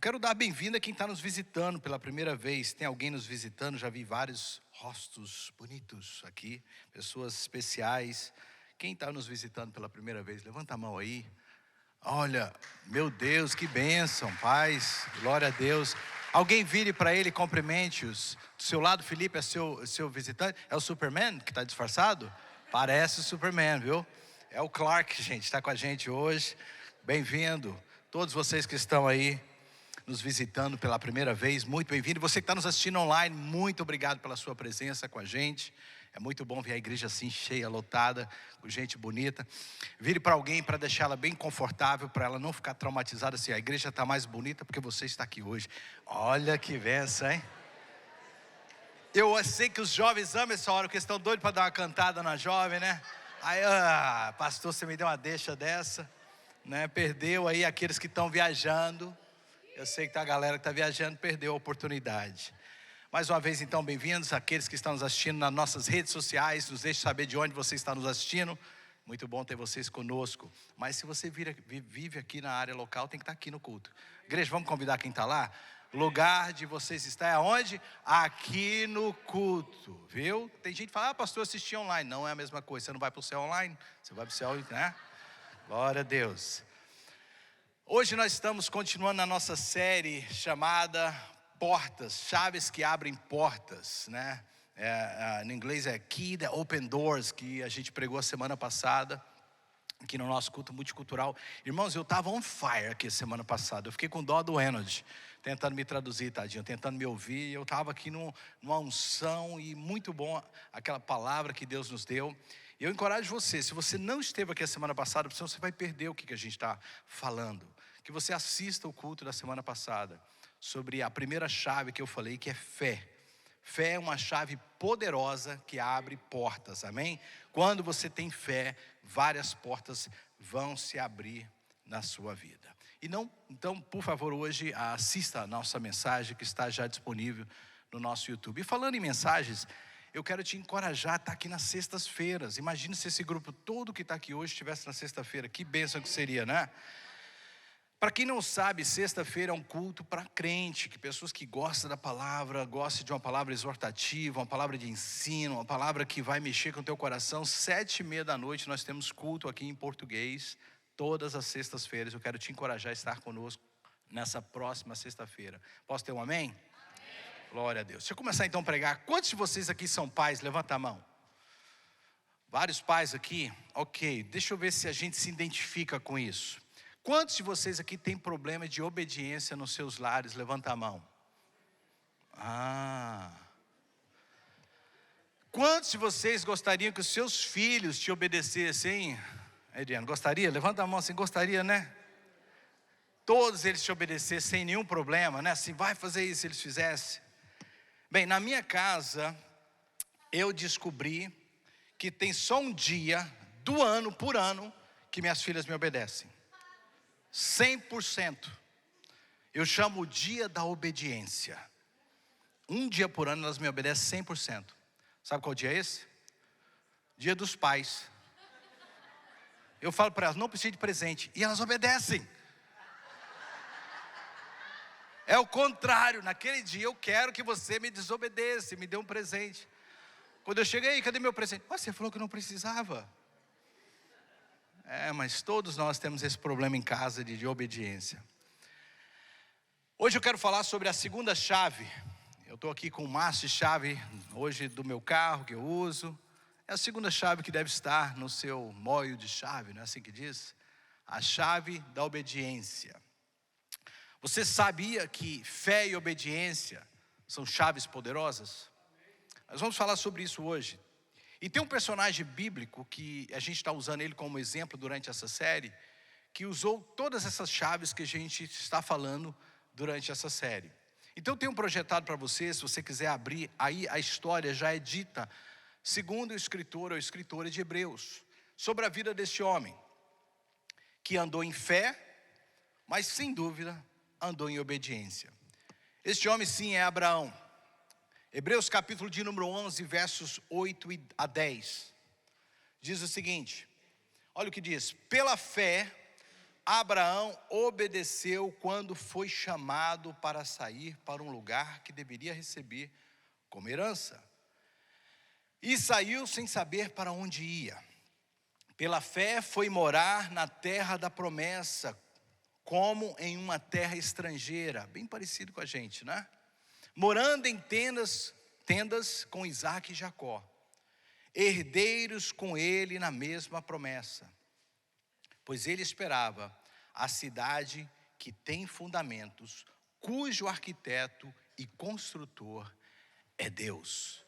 quero dar bem-vinda a quem está nos visitando pela primeira vez. Tem alguém nos visitando? Já vi vários rostos bonitos aqui, pessoas especiais. Quem está nos visitando pela primeira vez? Levanta a mão aí. Olha, meu Deus, que bênção, paz, glória a Deus. Alguém vire para ele e cumprimente-os. Do seu lado, Felipe, é seu visitante? É o Superman que está disfarçado? Parece o Superman, viu? É o Clark, gente, está com a gente hoje. Bem-vindo. Todos vocês que estão aí nos visitando pela primeira vez, muito bem-vindo. Você que está nos assistindo online, muito obrigado pela sua presença com a gente. É muito bom ver a igreja assim cheia, lotada, com gente bonita. Vire para alguém para deixá-la bem confortável, para ela não ficar traumatizada assim. A igreja está mais bonita porque você está aqui hoje. Olha que benção, hein? Eu sei que os jovens amam essa hora, porque estão doidos para dar uma cantada na jovem, né? Aí, pastor, você me deu uma deixa dessa, né? Perdeu aí aqueles que estão viajando. Eu sei que a galera que está viajando perdeu a oportunidade. Mais uma vez, então, bem-vindos àqueles que estão nos assistindo nas nossas redes sociais. Nos deixe saber de onde você está nos assistindo. Muito bom ter vocês conosco. Mas se você vive aqui na área local, tem que estar aqui no culto. Igreja, vamos convidar quem está lá? Lugar de vocês estar é aonde? Aqui no culto, viu? Tem gente que fala, pastor, assisti online. Não é a mesma coisa, você não vai para o céu online, você vai para o céu, né? Glória a Deus. Hoje nós estamos continuando na nossa série chamada Portas, chaves que abrem portas, né? No inglês é Key that Open Doors, que a gente pregou a semana passada, aqui no nosso culto multicultural. Irmãos, eu estava on fire aqui semana passada, eu fiquei com dó do Enoch, tentando me traduzir, tadinho, tentando me ouvir. Eu estava aqui numa unção e muito bom aquela palavra que Deus nos deu. Eu encorajo você, se você não esteve aqui a semana passada, senão você vai perder o que a gente está falando. Que você assista o culto da semana passada, sobre a primeira chave que eu falei, que é fé. Fé é uma chave poderosa que abre portas, amém? Quando você tem fé, várias portas vão se abrir na sua vida. Então, por favor, hoje assista a nossa mensagem que está já disponível no nosso YouTube. E falando em mensagens, eu quero te encorajar a estar aqui nas sextas-feiras. Imagine se esse grupo todo que está aqui hoje estivesse na sexta-feira. Que bênção que seria, né? Para quem não sabe, sexta-feira é um culto para crente, que pessoas que gostam da palavra, gostam de uma palavra exortativa, uma palavra de ensino, uma palavra que vai mexer com o teu coração. 7:30 da noite nós temos culto aqui em português, todas as sextas-feiras. Eu quero te encorajar a estar conosco nessa próxima sexta-feira. Posso ter um amém? Amém. Glória a Deus. Deixa eu começar então a pregar. Quantos de vocês aqui são pais? Levanta a mão. Vários pais aqui? Ok, deixa eu ver se a gente se identifica com isso. Quantos de vocês aqui têm problema de obediência nos seus lares? Levanta a mão. Quantos de vocês gostariam que os seus filhos te obedecessem, hein? Adriano, gostaria? Levanta a mão assim, gostaria, né? Todos eles te obedecessem sem nenhum problema, né? Assim, vai fazer isso se eles fizessem. Bem, na minha casa, eu descobri que tem só um dia do ano, por ano, que minhas filhas me obedecem. 100%. Eu chamo o dia da obediência. Um dia por ano elas me obedecem 100%. Sabe qual dia é esse? Dia dos pais. Eu falo para elas, não precisa de presente. E elas obedecem. É o contrário, naquele dia eu quero que você me desobedeça, me dê um presente. Quando eu cheguei, cadê meu presente? Você falou que não precisava. Mas todos nós temos esse problema em casa de obediência. Hoje eu quero falar sobre a segunda chave. Eu estou aqui com o maço de chave hoje do meu carro que eu uso. É a segunda chave que deve estar no seu moio de chave, não é assim que diz? A chave da obediência. Você sabia que fé e obediência são chaves poderosas? Nós vamos falar sobre isso hoje. E tem um personagem bíblico que a gente está usando ele como exemplo durante essa série, que usou todas essas chaves que a gente está falando durante essa série. Então tem um projetado para você, se você quiser abrir, aí a história já é dita, segundo o escritor ou escritora de Hebreus, sobre a vida deste homem, que andou em fé, mas sem dúvida andou em obediência. Este homem sim é Abraão. Hebreus capítulo de número 11, versos 8 a 10. Diz o seguinte, olha o que diz: pela fé, Abraão obedeceu quando foi chamado para sair para um lugar que deveria receber como herança. E saiu sem saber para onde ia. Pela fé foi morar na terra da promessa, como em uma terra estrangeira, bem parecido com a gente, né? Morando em tendas com Isaac e Jacó, herdeiros com ele na mesma promessa. Pois ele esperava a cidade que tem fundamentos, cujo arquiteto e construtor é Deus.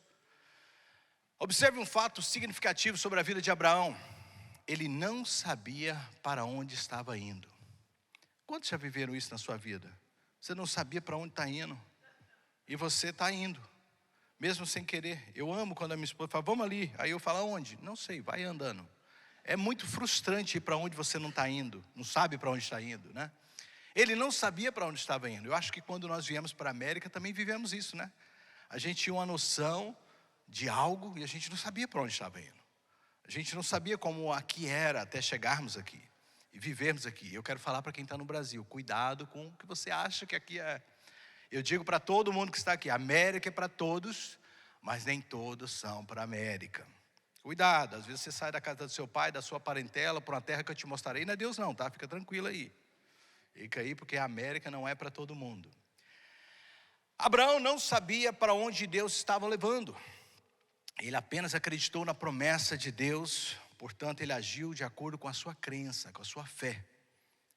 Observe um fato significativo sobre a vida de Abraão. Ele não sabia para onde estava indo. Quantos já viveram isso na sua vida? Você não sabia para onde está indo, e você está indo, mesmo sem querer. Eu amo quando a minha esposa fala, vamos ali. Aí eu falo, aonde? Não sei, vai andando. É muito frustrante ir para onde você não está indo, não sabe para onde está indo, né? Ele não sabia para onde estava indo. Eu acho que quando nós viemos para a América também vivemos isso, né? A gente tinha uma noção de algo e a gente não sabia para onde estava indo. A gente não sabia como aqui era até chegarmos aqui e vivermos aqui. Eu quero falar para quem está no Brasil, cuidado com o que você acha que aqui é. Eu digo para todo mundo que está aqui, a América é para todos, mas nem todos são para a América. Cuidado, às vezes você sai da casa do seu pai, da sua parentela, para uma terra que eu te mostrarei. Não é Deus não, tá? Fica tranquilo aí. Fica aí, porque a América não é para todo mundo. Abraão não sabia para onde Deus estava levando. Ele apenas acreditou na promessa de Deus, portanto ele agiu de acordo com a sua crença, com a sua fé.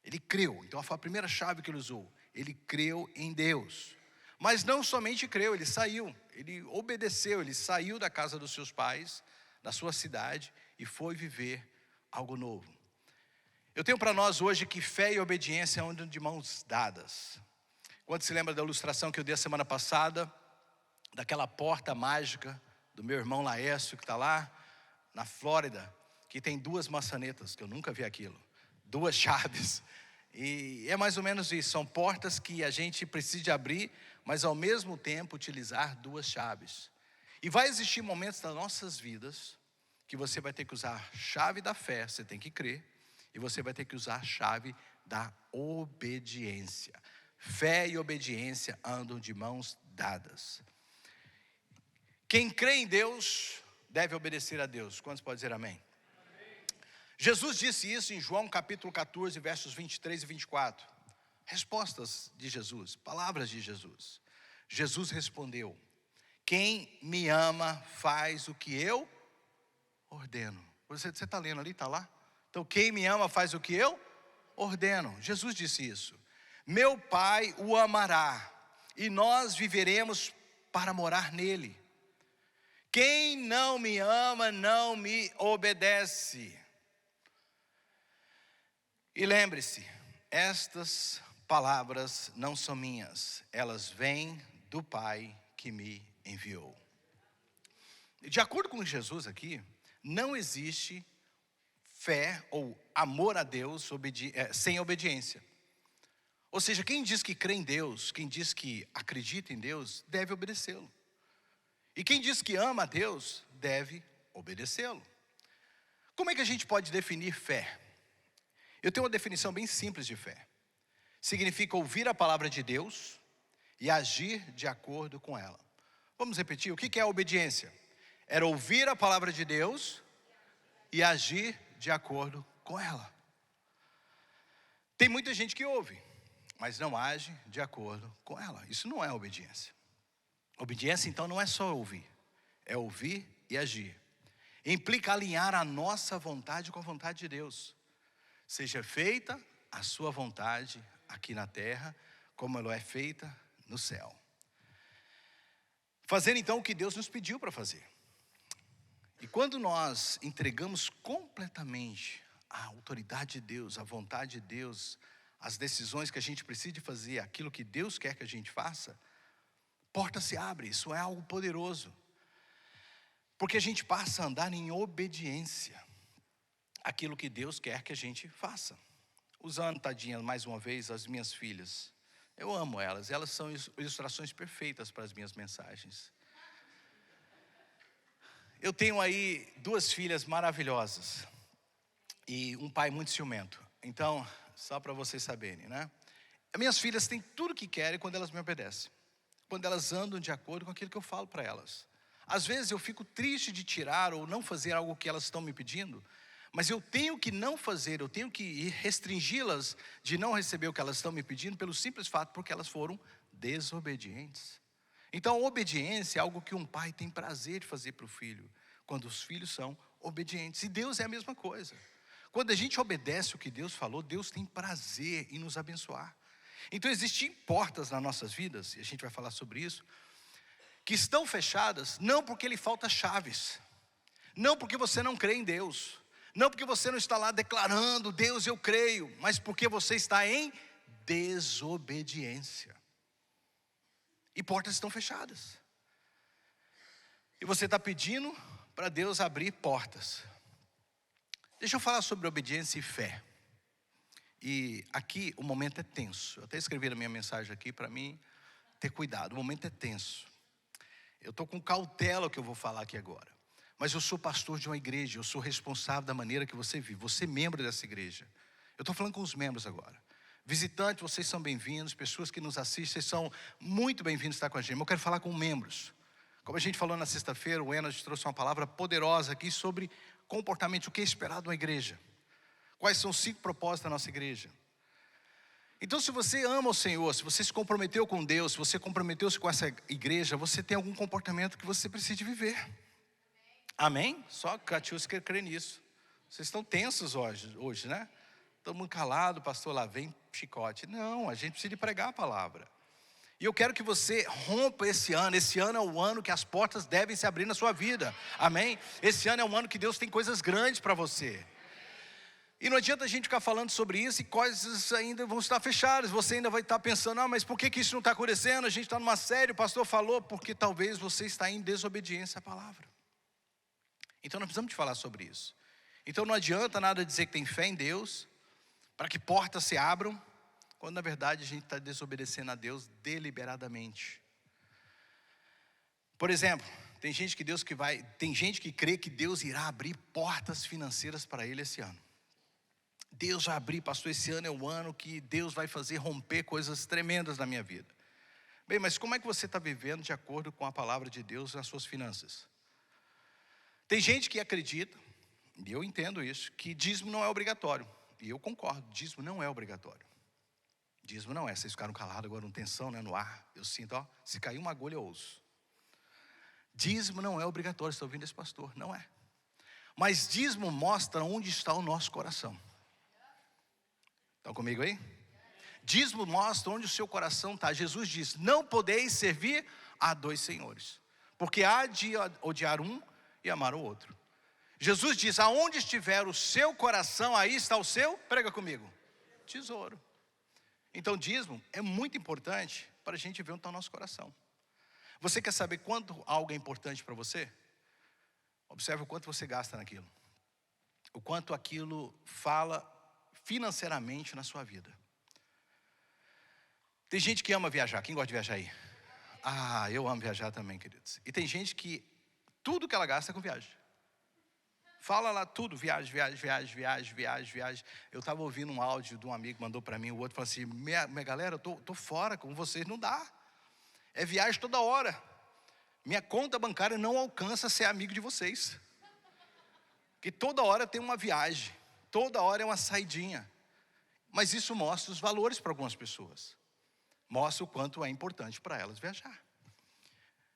Ele creu, então foi a primeira chave que ele usou. Ele creu em Deus. Mas não somente creu, ele saiu, ele obedeceu, ele saiu da casa dos seus pais, da sua cidade, e foi viver algo novo. Eu tenho para nós hoje que fé e obediência andam de mãos dadas. Quando se lembra da ilustração que eu dei a semana passada, daquela porta mágica do meu irmão Laércio, que está lá na Flórida, que tem 2 maçanetas, que eu nunca vi aquilo, 2 chaves. E é mais ou menos isso, são portas que a gente precisa de abrir, mas ao mesmo tempo utilizar 2 chaves. E vai existir momentos das nossas vidas que você vai ter que usar a chave da fé, você tem que crer, e você vai ter que usar a chave da obediência. Fé e obediência andam de mãos dadas. Quem crê em Deus deve obedecer a Deus. Quantos podem dizer amém? Jesus disse isso em João capítulo 14, versos 23 e 24. Respostas de Jesus, palavras de Jesus. Jesus respondeu: quem me ama faz o que eu ordeno. Você está lendo ali, está lá? Então quem me ama faz o que eu ordeno. Jesus disse isso. Meu Pai o amará, e nós viveremos para morar nele. Quem não me ama não me obedece. E lembre-se, estas palavras não são minhas, elas vêm do Pai que me enviou. De acordo com Jesus aqui, não existe fé ou amor a Deus sem obediência. Ou seja, quem diz que crê em Deus, quem diz que acredita em Deus, deve obedecê-lo. E quem diz que ama a Deus, deve obedecê-lo. Como é que a gente pode definir fé? Eu tenho uma definição bem simples de fé. Significa ouvir a palavra de Deus e agir de acordo com ela. Vamos repetir, o que é a obediência? Era ouvir a palavra de Deus e agir de acordo com ela. Tem muita gente que ouve, mas não age de acordo com ela. Isso não é obediência. Obediência então não é só ouvir, é ouvir e agir. Implica alinhar a nossa vontade com a vontade de Deus. Seja feita a sua vontade aqui na terra, como ela é feita no céu. Fazendo então o que Deus nos pediu para fazer. E quando nós entregamos completamente a autoridade de Deus, a vontade de Deus, as decisões que a gente precisa de fazer, aquilo que Deus quer que a gente faça, porta se abre, isso é algo poderoso. Porque a gente passa a andar em obediência àquilo que Deus quer que a gente faça. Usando, tadinha, mais uma vez, as minhas filhas. Eu amo elas, elas são ilustrações perfeitas para as minhas mensagens. Eu tenho aí 2 filhas maravilhosas e um pai muito ciumento. Então, só para vocês saberem, né? As minhas filhas têm tudo que querem quando elas me obedecem. Quando elas andam de acordo com aquilo que eu falo para elas. Às vezes eu fico triste de tirar ou não fazer algo que elas estão me pedindo, mas eu tenho que não fazer, eu tenho que restringi-las de não receber o que elas estão me pedindo pelo simples fato porque elas foram desobedientes. Então a obediência é algo que um pai tem prazer de fazer para o filho, quando os filhos são obedientes. E Deus é a mesma coisa. Quando a gente obedece o que Deus falou, Deus tem prazer em nos abençoar. Então existem portas nas nossas vidas, e a gente vai falar sobre isso, que estão fechadas, não porque lhe falta chaves, não porque você não crê em Deus, não porque você não está lá declarando, Deus eu creio, mas porque você está em desobediência. E portas estão fechadas. E você está pedindo para Deus abrir portas. Deixa eu falar sobre obediência e fé. E aqui o momento é tenso. Eu até escrevi na minha mensagem aqui para mim ter cuidado. O momento é tenso. Eu estou com cautela o que eu vou falar aqui agora. Mas eu sou pastor de uma igreja. Eu sou responsável da maneira que você vive. Você é membro dessa igreja. Eu estou falando com os membros agora. Visitantes, vocês são bem-vindos. Pessoas que nos assistem, vocês são muito bem-vindos a estar com a gente. Mas eu quero falar com membros. Como a gente falou na sexta-feira, o Enas trouxe uma palavra poderosa aqui sobre comportamento, o que é esperado de uma igreja. Quais são os 5 propósitos da nossa igreja. Então se você ama o Senhor, se você se comprometeu com Deus, se você comprometeu-se com essa igreja, você tem algum comportamento que você precisa viver. Amém? Só Catiusca crê nisso. Vocês estão tensos hoje, né? Todo mundo calado, pastor, lá vem chicote. Não, a gente precisa de pregar a palavra. E eu quero que você rompa esse ano. Esse ano é o ano que as portas devem se abrir na sua vida. Amém? Esse ano é um ano que Deus tem coisas grandes para você. E não adianta a gente ficar falando sobre isso e coisas ainda vão estar fechadas. Você ainda vai estar pensando, mas por que isso não está acontecendo? A gente está numa série, o pastor falou, porque talvez você está em desobediência à palavra. Então nós precisamos de falar sobre isso. Então não adianta nada dizer que tem fé em Deus, para que portas se abram, quando na verdade a gente está desobedecendo a Deus deliberadamente. Por exemplo, tem gente que crê que Deus irá abrir portas financeiras para ele esse ano. Deus vai abrir, pastor, esse ano é o ano que Deus vai fazer romper coisas tremendas na minha vida. Bem, mas como é que você está vivendo de acordo com a palavra de Deus nas suas finanças? Tem gente que acredita, e eu entendo isso, que dízimo não é obrigatório. E eu concordo, dízimo não é obrigatório. Dízimo não é, vocês ficaram calados agora, uma tensão, né, no ar. Eu sinto, se cair uma agulha eu ouço. Dízimo não é obrigatório, você está ouvindo esse pastor? Não é. Mas dízimo mostra onde está o nosso coração. Estão comigo aí? Dízimo mostra onde o seu coração está. Jesus diz, não podeis servir a 2 senhores, porque há de odiar um e amar o outro. Jesus diz, aonde estiver o seu coração, aí está o seu, prega comigo, tesouro. Então dízimo é muito importante para a gente ver onde está o nosso coração. Você quer saber quanto algo é importante para você? Observe o quanto você gasta naquilo. O quanto aquilo fala financeiramente na sua vida. Tem gente que ama viajar. Quem gosta de viajar aí? Eu amo viajar também, queridos. E tem gente que tudo que ela gasta é com viagem. Fala lá tudo, viagem. Eu estava ouvindo um áudio de um amigo que mandou para mim, o outro falou assim, minha galera, eu tô fora, com vocês não dá. É viagem toda hora. Minha conta bancária não alcança ser amigo de vocês. Porque toda hora tem uma viagem, toda hora é uma saidinha. Mas isso mostra os valores para algumas pessoas. Mostra o quanto é importante para elas viajar.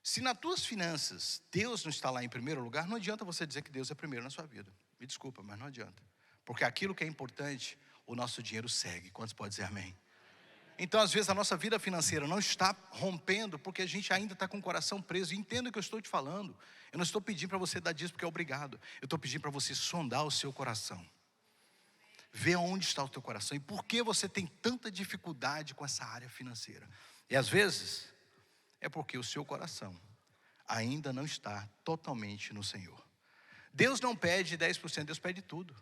Se nas tuas finanças Deus não está lá em primeiro lugar, não adianta você dizer que Deus é primeiro na sua vida. Me desculpa, mas não adianta. Porque aquilo que é importante, o nosso dinheiro segue. Quantos podem dizer amém? Então às vezes a nossa vida financeira não está rompendo porque a gente ainda está com o coração preso. E entenda o que eu estou te falando. Eu não estou pedindo para você dar dízimo porque é obrigado. Eu estou pedindo para você sondar o seu coração. Ver onde está o teu coração e por que você tem tanta dificuldade com essa área financeira. E às vezes é porque o seu coração ainda não está totalmente no Senhor. Deus não pede 10%, Deus pede tudo.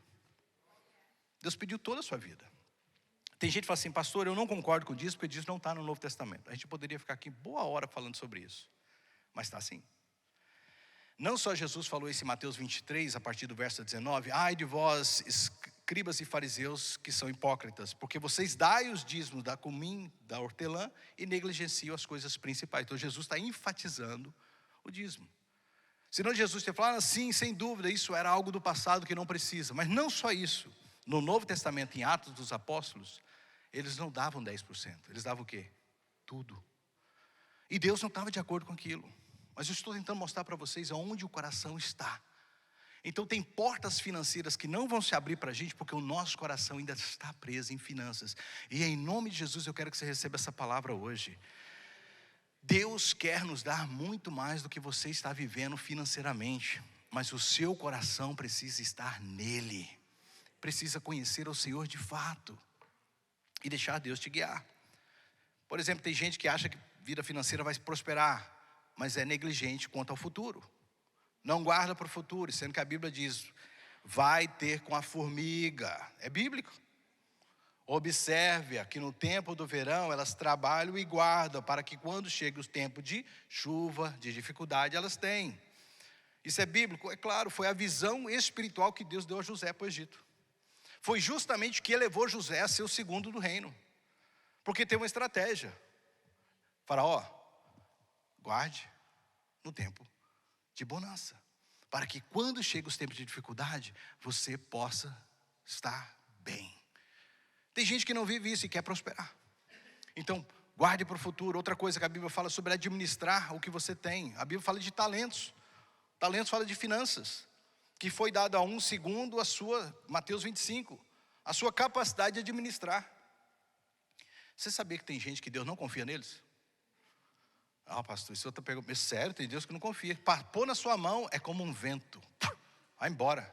Deus pediu toda a sua vida. Tem gente que fala assim, pastor, eu não concordo com isso, porque isso não está no Novo Testamento. A gente poderia ficar aqui boa hora falando sobre isso, mas está assim. Não só Jesus falou isso em Mateus 23, a partir do verso 19, ai de vós, escribas e fariseus que são hipócritas, porque vocês dai os dízimos da cumim, da hortelã, e negligenciam as coisas principais. Então Jesus está enfatizando o dízimo. Senão Jesus te falar, sim, sem dúvida, isso era algo do passado que não precisa. Mas não só isso. No Novo Testamento, em Atos dos Apóstolos, eles não davam 10%. Eles davam o quê? Tudo. E Deus não estava de acordo com aquilo. Mas eu estou tentando mostrar para vocês aonde o coração está. Então tem portas financeiras que não vão se abrir para a gente, porque o nosso coração ainda está preso em finanças. E em nome de Jesus eu quero que você receba essa palavra hoje. Deus quer nos dar muito mais do que você está vivendo financeiramente, mas o seu coração precisa estar nele. Precisa conhecer o Senhor de fato e deixar Deus te guiar. Por exemplo, tem gente que acha que vida financeira vai prosperar, mas é negligente quanto ao futuro. Não guarda para o futuro, sendo que a Bíblia diz, vai ter com a formiga. É bíblico. Observe que no tempo do verão elas trabalham e guardam, para que quando chegue o tempo de chuva, de dificuldade, elas têm. Isso é bíblico? É claro, foi a visão espiritual que Deus deu a José para o Egito. Foi justamente o que elevou José a ser o segundo do reino. Porque tem uma estratégia. Faraó, guarde no tempo de bonança, para que quando chega os tempos de dificuldade, você possa estar bem. Tem gente que não vive isso e quer prosperar. Então, guarde para o futuro. Outra coisa que a Bíblia fala sobre administrar o que você tem. A Bíblia fala de talentos. Talentos fala de finanças. Que foi dado a um segundo a sua, Mateus 25, a sua capacidade de administrar. Você sabia que tem gente que Deus não confia neles? Ah, pastor, isso eu estou perguntando. Sério, tem Deus que não confia. Pôr na sua mão é como um vento. Vai embora.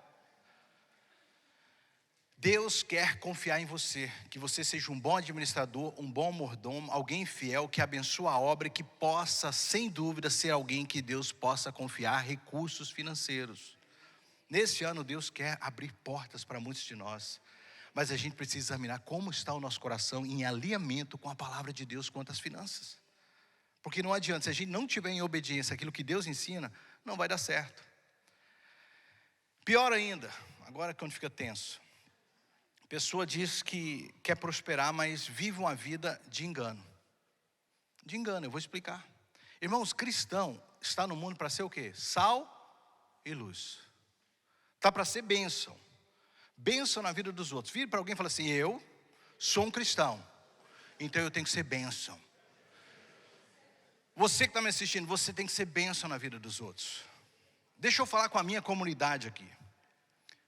Deus quer confiar em você. Que você seja um bom administrador, um bom mordomo, alguém fiel, que abençoa a obra e que possa, sem dúvida, ser alguém que Deus possa confiar recursos financeiros. Nesse ano, Deus quer abrir portas para muitos de nós. Mas a gente precisa examinar como está o nosso coração em alinhamento com a palavra de Deus quanto às finanças. Porque não adianta, se a gente não tiver em obediência àquilo que Deus ensina, não vai dar certo. Pior ainda, agora quando fica tenso. A pessoa diz que quer prosperar, mas vive uma vida de engano. De engano, eu vou explicar. Irmãos, cristão está no mundo para ser o quê? Sal e luz. Está para ser bênção. Bênção na vida dos outros. Vira para alguém e fala assim, eu sou um cristão, então eu tenho que ser bênção. Você que está me assistindo, você tem que ser bênção na vida dos outros. Deixa eu falar com a minha comunidade aqui.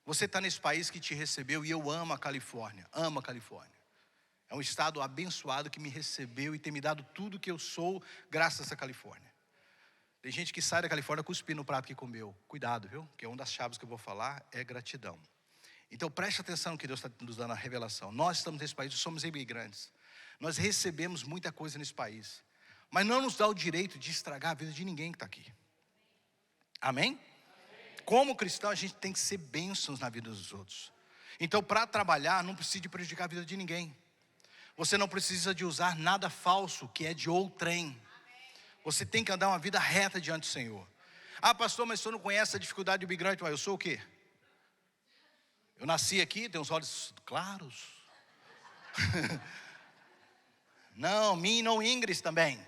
Você está nesse país que te recebeu e eu amo a Califórnia. Amo a Califórnia. É um estado abençoado que me recebeu e tem me dado tudo que eu sou graças à Califórnia. Tem gente que sai da Califórnia cuspindo no prato que comeu. Cuidado, viu? Que é uma das chaves que eu vou falar é gratidão. Então preste atenção que Deus está nos dando a revelação. Nós estamos nesse país, somos imigrantes. Nós recebemos muita coisa nesse país. Mas não nos dá o direito de estragar a vida de ninguém que está aqui. Amém? Como cristão, a gente tem que ser bênçãos na vida dos outros. Então, para trabalhar, não precisa de prejudicar a vida de ninguém. Você não precisa de usar nada falso, que é de outrem. Você tem que andar uma vida reta diante do Senhor. Ah, pastor, mas o senhor não conhece a dificuldade do imigrante? Eu sou o quê? Eu nasci aqui, tenho os olhos claros. Não, me não Ingrid também.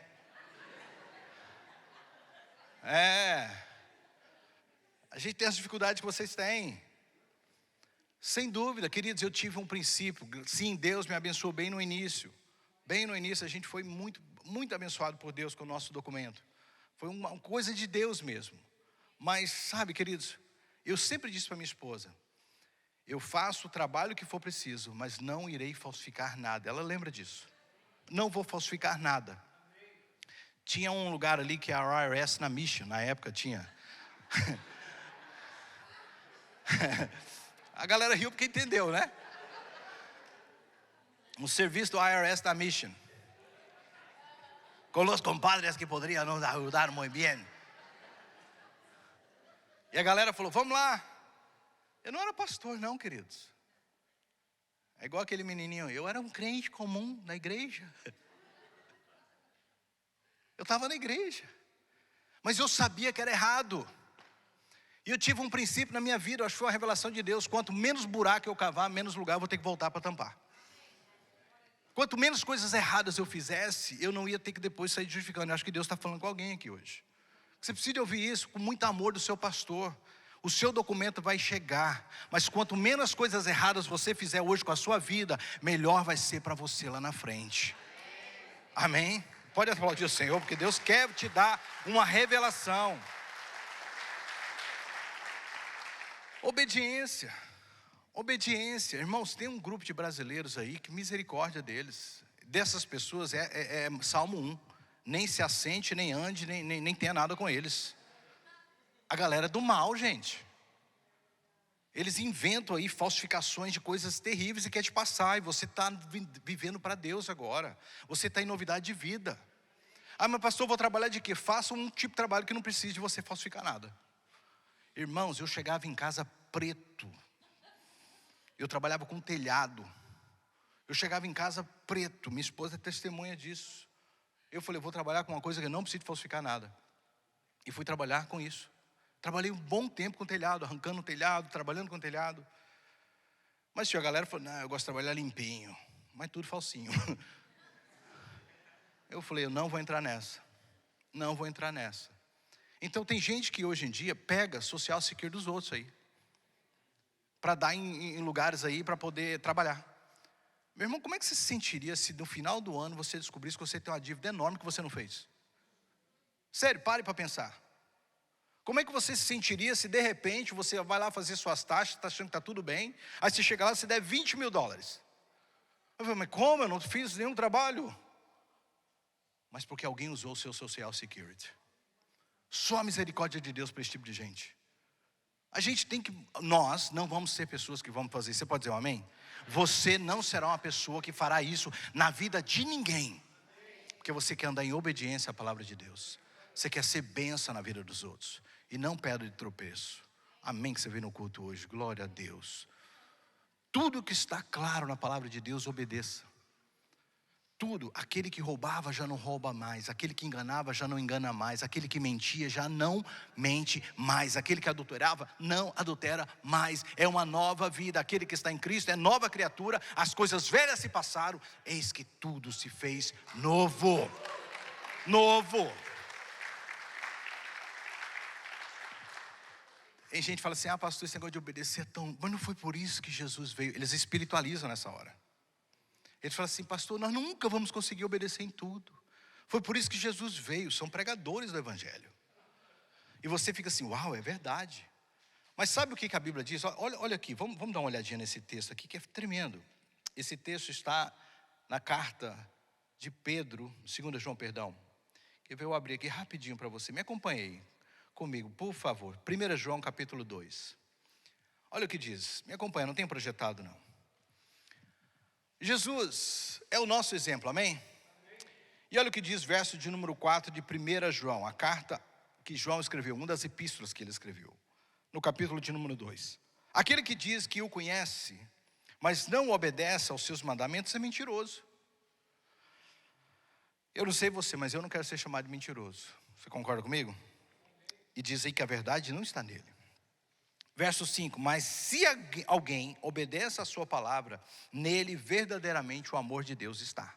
A gente tem as dificuldades que vocês têm. Sem dúvida, queridos, eu tive um princípio. Sim, Deus me abençoou bem no início. Bem no início, a gente foi muito, muito abençoado por Deus com o nosso documento. Foi uma coisa de Deus mesmo. Mas, sabe, queridos, eu sempre disse para minha esposa, eu faço o trabalho que for preciso, mas não irei falsificar nada. Ela lembra disso. Não vou falsificar nada. Tinha um lugar ali que é a IRS na Mission, na época tinha. A galera riu porque entendeu, né? Um serviço do IRS na Mission. Com os compadres que poderiam nos ajudar muito bem. E a galera falou, vamos lá. Eu não era pastor não, queridos. É igual aquele menininho, eu era um crente comum na igreja. Eu estava na igreja. Mas eu sabia que era errado. E eu tive um princípio na minha vida, eu acho que foi uma revelação de Deus: quanto menos buraco eu cavar, menos lugar eu vou ter que voltar para tampar. Quanto menos coisas erradas eu fizesse, eu não ia ter que depois sair justificando. Eu acho que Deus está falando com alguém aqui hoje. Você precisa ouvir isso com muito amor do seu pastor. O seu documento vai chegar, mas quanto menos coisas erradas você fizer hoje com a sua vida, melhor vai ser para você lá na frente. Amém? Pode aplaudir o Senhor, porque Deus quer te dar uma revelação. Obediência. Obediência. Irmãos, tem um grupo de brasileiros aí, que misericórdia deles. Dessas pessoas é Salmo 1. Nem se assente, nem ande, nem tenha nada com eles. A galera do mal, gente. Eles inventam aí falsificações de coisas terríveis e quer te passar. E você está vivendo para Deus agora. Você está em novidade de vida. Ah, mas pastor, vou trabalhar de quê? Faça um tipo de trabalho que não precise de você falsificar nada. Irmãos, eu chegava em casa preto. Eu trabalhava com telhado. Eu chegava em casa preto. Minha esposa é testemunha disso. Eu falei, vou trabalhar com uma coisa que eu não preciso falsificar nada. E fui trabalhar com isso. Trabalhei um bom tempo com telhado, arrancando o telhado, trabalhando com telhado. Mas tinha a galera que falou, não, eu gosto de trabalhar limpinho. Mas tudo falsinho. Eu falei, eu não vou entrar nessa. Não vou entrar nessa. Então tem gente que hoje em dia pega social security dos outros aí. Para dar em lugares aí para poder trabalhar. Meu irmão, como é que você se sentiria se no final do ano você descobrisse que você tem uma dívida enorme que você não fez? Sério, pare para pensar. Como é que você se sentiria se de repente você vai lá fazer suas taxas, está achando que está tudo bem, aí você chega lá e você deve $20 mil. Eu falei, mas como? Eu não fiz nenhum trabalho. Mas porque alguém usou o seu social security. Só a misericórdia de Deus para esse tipo de gente. A gente tem que, nós não vamos ser pessoas que vamos fazer. Você pode dizer um amém? Você não será uma pessoa que fará isso na vida de ninguém. Porque você quer andar em obediência à palavra de Deus. Você quer ser bênção na vida dos outros. E não pedra de tropeço. Amém que você vê no culto hoje. Glória a Deus. Tudo que está claro na palavra de Deus, obedeça. Tudo. Aquele que roubava já não rouba mais. Aquele que enganava já não engana mais. Aquele que mentia já não mente mais. Aquele que adulterava não adultera mais. É uma nova vida. Aquele que está em Cristo é nova criatura. As coisas velhas se passaram. Eis que tudo se fez novo. Novo. Tem gente que fala assim, ah pastor, esse negócio de obedecer é tão... Mas não foi por isso que Jesus veio. Eles espiritualizam nessa hora. Eles falam assim, pastor, nós nunca vamos conseguir obedecer em tudo. Foi por isso que Jesus veio, são pregadores do Evangelho. E você fica assim, uau, é verdade. Mas sabe o que a Bíblia diz? Olha aqui, vamos dar uma olhadinha nesse texto aqui, que é tremendo. Esse texto está na carta de Pedro, 2 João, perdão. Eu vou abrir aqui rapidinho para você, me acompanhe aí comigo, por favor. 1 João capítulo 2. Olha o que diz, me acompanha, não tem projetado não. Jesus é o nosso exemplo, amém? E olha o que diz verso de número 4 de 1 João, a carta que João escreveu, uma das epístolas que ele escreveu, no capítulo de número 2. Aquele que diz que o conhece, mas não obedece aos seus mandamentos é mentiroso. Eu não sei você, mas eu não quero ser chamado de mentiroso. Você concorda comigo? E diz aí que a verdade não está nele. Verso 5, mas se alguém obedece a sua palavra, nele verdadeiramente o amor de Deus está.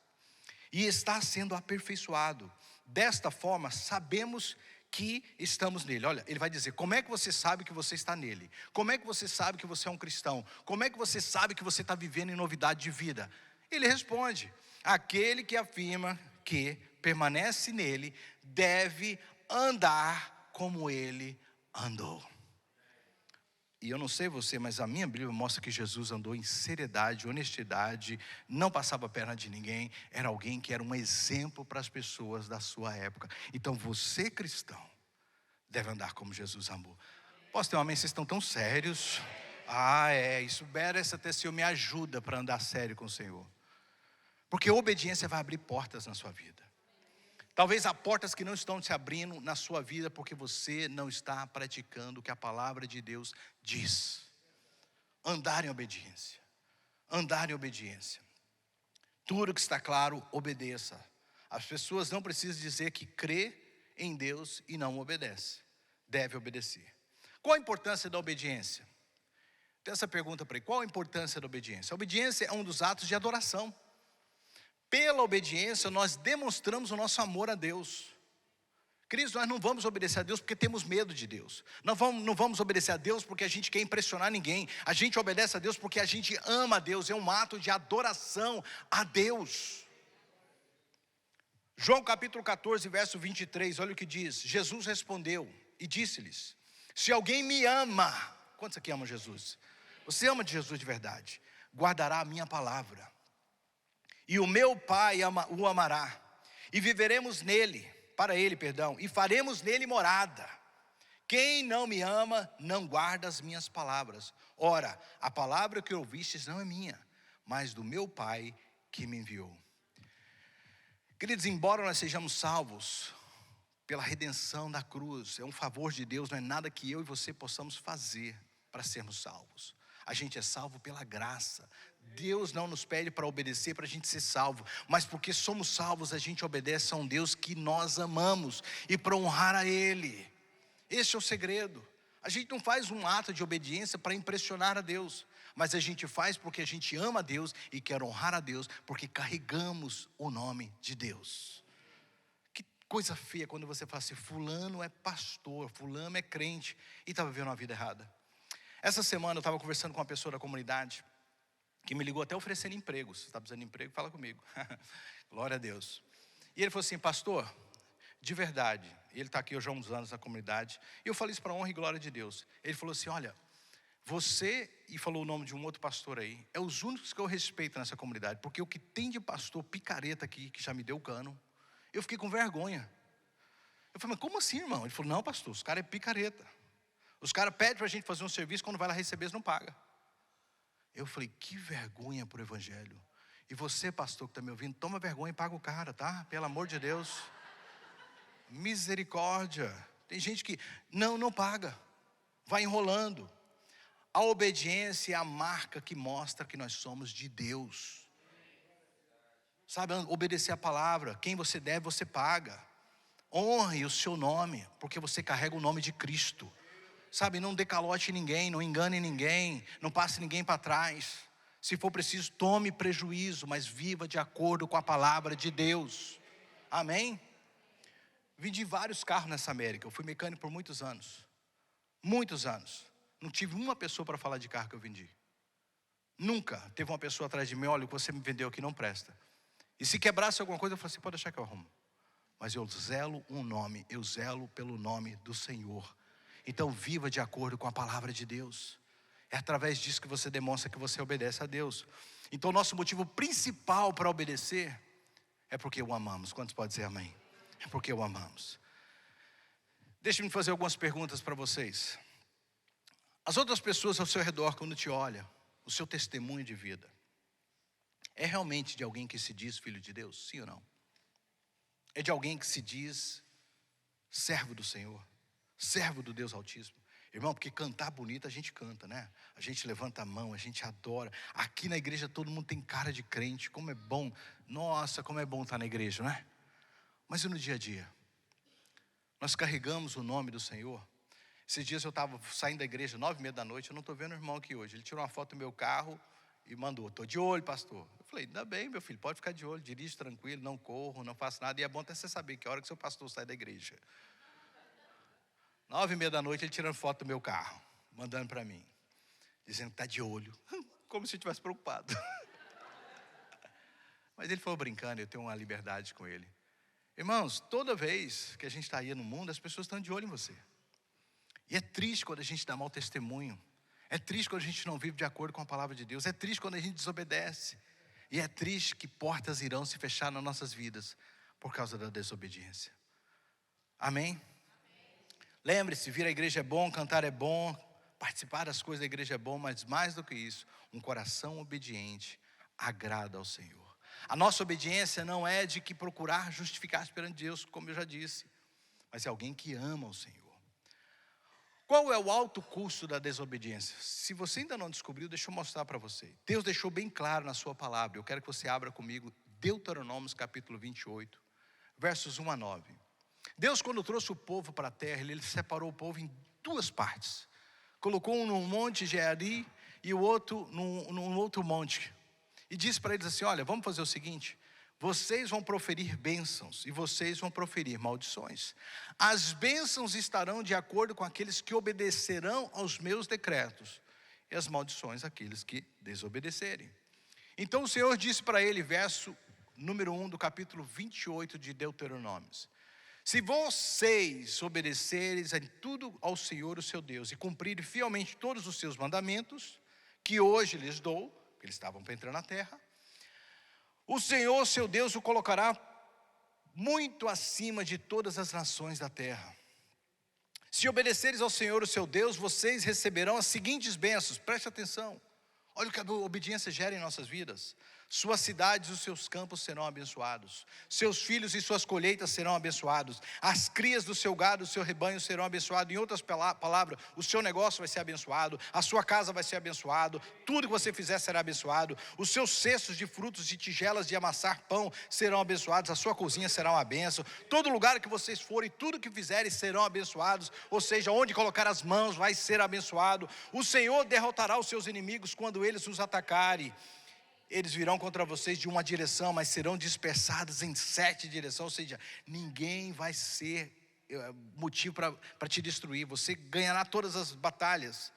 E está sendo aperfeiçoado. Desta forma, sabemos que estamos nele. Olha, ele vai dizer, como é que você sabe que você está nele? Como é que você sabe que você é um cristão? Como é que você sabe que você está vivendo em novidade de vida? Ele responde, aquele que afirma que permanece nele, deve andar como ele andou. E eu não sei você, mas a minha Bíblia mostra que Jesus andou em seriedade, honestidade, não passava a perna de ninguém, era alguém que era um exemplo para as pessoas da sua época. Então você, cristão, deve andar como Jesus amou. Posso ter um amém? Vocês estão tão sérios? Isso merece até Senhor, me ajuda para andar sério com o Senhor. Porque a obediência vai abrir portas na sua vida. Talvez há portas que não estão se abrindo na sua vida porque você não está praticando o que a palavra de Deus diz. Andar em obediência. Andar em obediência. Tudo que está claro, obedeça. As pessoas não precisam dizer que crê em Deus e não obedece. Deve obedecer. Qual a importância da obediência? Tem essa pergunta para ele, qual a importância da obediência? A obediência é um dos atos de adoração. Pela obediência nós demonstramos o nosso amor a Deus. Queridos, nós não vamos obedecer a Deus porque temos medo de Deus. Não vamos obedecer a Deus porque a gente quer impressionar ninguém. A gente obedece a Deus porque a gente ama a Deus. É um ato de adoração a Deus. João capítulo 14, verso 23, olha o que diz. Jesus respondeu e disse-lhes: se alguém me ama, quantos aqui amam Jesus? Você ama de Jesus de verdade? Guardará a minha palavra, e o meu Pai o amará, e viveremos nele, e faremos nele morada. Quem não me ama, não guarda as minhas palavras. Ora, a palavra que ouvistes não é minha, mas do meu Pai que me enviou. Queridos, embora nós sejamos salvos pela redenção da cruz, é um favor de Deus, não é nada que eu e você possamos fazer para sermos salvos. A gente é salvo pela graça. Deus não nos pede para obedecer para a gente ser salvo, mas porque somos salvos a gente obedece a um Deus que nós amamos e para honrar a Ele. Esse é o segredo. A gente não faz um ato de obediência para impressionar a Deus, mas a gente faz porque a gente ama a Deus e quer honrar a Deus, porque carregamos o nome de Deus. Que coisa feia quando você fala assim, fulano é pastor, fulano é crente e estava vivendo uma vida errada. Essa semana eu estava conversando com uma pessoa da comunidade que me ligou até oferecendo emprego. Se está precisando de emprego, fala comigo. Glória a Deus. E ele falou assim, pastor, de verdade, ele está aqui hoje há uns anos na comunidade, e eu falei isso para a honra e glória de Deus. Ele falou assim, olha, você, e falou o nome de um outro pastor aí, é os únicos que eu respeito nessa comunidade, porque o que tem de pastor picareta aqui, que já me deu cano, eu fiquei com vergonha. Eu falei, mas como assim, irmão? Ele falou, não, pastor, os caras é picareta. Os caras pedem para a gente fazer um serviço, quando vai lá receber, eles não pagam. Eu falei, que vergonha para o evangelho. E você, pastor, que está me ouvindo, toma vergonha e paga o cara, tá? Pelo amor de Deus. Misericórdia. Tem gente que não paga, vai enrolando. A obediência é a marca que mostra que nós somos de Deus. Sabe, obedecer a palavra, quem você deve, você paga. Honre o seu nome, porque você carrega o nome de Cristo. Sabe, não decalote ninguém, não engane ninguém, não passe ninguém para trás. Se for preciso, tome prejuízo, mas viva de acordo com a palavra de Deus. Amém? Vendi vários carros nessa América, eu fui mecânico por muitos anos. Muitos anos. Não tive uma pessoa para falar de carro que eu vendi. Nunca teve uma pessoa atrás de mim, olha, o que você me vendeu aqui não presta. E se quebrasse alguma coisa, eu falei assim, pode deixar que eu arrumo. Mas eu zelo um nome, eu zelo pelo nome do Senhor. Então viva de acordo com a palavra de Deus. É através disso que você demonstra que você obedece a Deus. Então nosso motivo principal para obedecer é porque o amamos. Quantos podem dizer amém? É porque o amamos. Deixe-me fazer algumas perguntas para vocês. As outras pessoas ao seu redor, quando te olham, o seu testemunho de vida, é realmente de alguém que se diz filho de Deus? Sim ou não? É de alguém que se diz servo do Senhor? Servo do Deus Altíssimo. Irmão, porque cantar bonito a gente canta, né? A gente levanta a mão, a gente adora. Aqui na igreja todo mundo tem cara de crente. Como é bom. Nossa, como é bom estar na igreja, não é? Mas e no dia a dia? Nós carregamos o nome do Senhor. Esses dias eu estava saindo da igreja 9h30 da noite. Eu não estou vendo o irmão aqui hoje. Ele tirou uma foto do meu carro e mandou, estou de olho, pastor. Eu falei, ainda bem, meu filho, pode ficar de olho. Dirige tranquilo, não corro, não faço nada. E é bom até você saber que a hora que seu pastor sai da igreja. 9h30 da noite ele tirando foto do meu carro, mandando para mim, dizendo que está de olho, como se eu estivesse preocupado. Mas ele falou brincando, eu tenho uma liberdade com ele. Irmãos, toda vez que a gente está aí no mundo, as pessoas estão de olho em você. E é triste quando a gente dá mau testemunho. É triste quando a gente não vive de acordo com a palavra de Deus. É triste quando a gente desobedece. E é triste que portas irão se fechar nas nossas vidas por causa da desobediência. Amém? Lembre-se, vir à igreja é bom, cantar é bom, participar das coisas da igreja é bom, mas mais do que isso, um coração obediente agrada ao Senhor. A nossa obediência não é de que procurar justificar perante Deus, como eu já disse, mas é alguém que ama o Senhor. Qual é o alto custo da desobediência? Se você ainda não descobriu, deixa eu mostrar para você. Deus deixou bem claro na sua palavra, eu quero que você abra comigo Deuteronômio capítulo 28, versos 1 a 9. Deus, quando trouxe o povo para a terra, Ele separou o povo em duas partes. colocou um no monte Geari e o outro num outro monte. E disse para eles assim: olha, vamos fazer o seguinte: vocês vão proferir bênçãos e vocês vão proferir maldições. As bênçãos estarão de acordo com aqueles que obedecerão aos meus decretos, e as maldições aqueles que desobedecerem. Então o Senhor disse para ele, verso número 1 do capítulo 28 de Deuteronômios: se vocês obedecerem em tudo ao Senhor o seu Deus e cumprirem fielmente todos os seus mandamentos, que hoje lhes dou, porque eles estavam para entrar na terra, o Senhor seu Deus o colocará muito acima de todas as nações da terra. Se obedeceres ao Senhor o seu Deus, vocês receberão as seguintes bênçãos. Preste atenção, olha o que a obediência gera em nossas vidas. Suas cidades e os seus campos serão abençoados. Seus filhos e suas colheitas serão abençoados. As crias do seu gado, do seu rebanho serão abençoados. Em outras palavras, o seu negócio vai ser abençoado. A sua casa vai ser abençoado. Tudo que você fizer será abençoado. Os seus cestos de frutos e tigelas de amassar pão serão abençoados. A sua cozinha será uma bênção. Todo lugar que vocês forem, tudo que fizerem serão abençoados. Ou seja, onde colocar as mãos vai ser abençoado. O Senhor derrotará os seus inimigos quando eles os atacarem. Eles virão contra vocês de uma direção, mas serão dispersados em 7 direções. Ou seja, ninguém vai ser motivo para te destruir. Você ganhará todas as batalhas.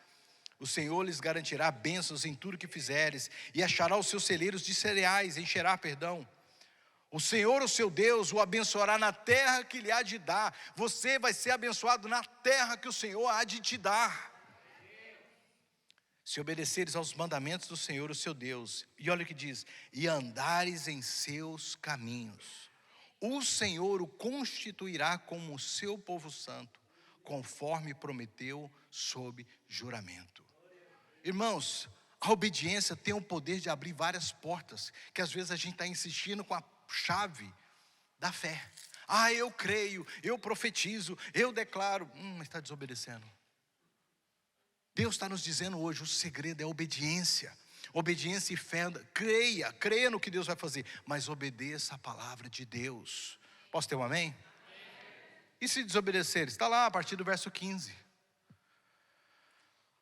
O Senhor lhes garantirá bênçãos em tudo que fizeres, e achará os seus celeiros de cereais, encherá, O Senhor, o seu Deus, o abençoará na terra que lhe há de dar. Você vai ser abençoado na terra que o Senhor há de te dar. Se obedeceres aos mandamentos do Senhor, o seu Deus, e olha o que diz: e andares em seus caminhos, o Senhor o constituirá como o seu povo santo, conforme prometeu sob juramento. Irmãos, a obediência tem o poder de abrir várias portas, que às vezes a gente está insistindo com a chave da fé. Eu creio, eu profetizo, eu declaro, mas está desobedecendo. Deus está nos dizendo hoje, o segredo é obediência. Obediência e fé. Creia no que Deus vai fazer, mas obedeça a palavra de Deus. Posso ter um amém? E se desobedecer? Está lá a partir do verso 15.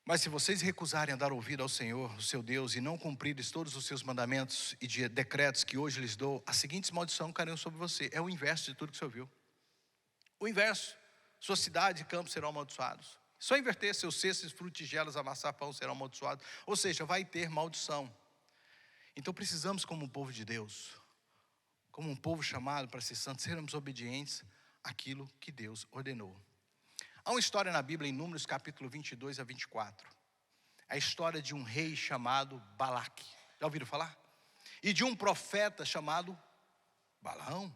Mas se vocês recusarem a dar ouvido ao Senhor, o seu Deus, e não cumprirem todos os seus mandamentos e de decretos que hoje lhes dou, as seguintes maldições cairão sobre você. É o inverso de tudo que você ouviu. O inverso. Sua cidade e campos serão amaldiçoados. Só inverter: seus cestos, frutos, tigelas, amassar pão serão amaldiçoados. Ou seja, vai ter maldição. Então precisamos, como um povo de Deus, como um povo chamado para ser santo, sermos obedientes àquilo que Deus ordenou. Há uma história na Bíblia, em Números capítulo 22 a 24. A história de um rei chamado Balaque. Já ouviram falar? E de um profeta chamado Balaão.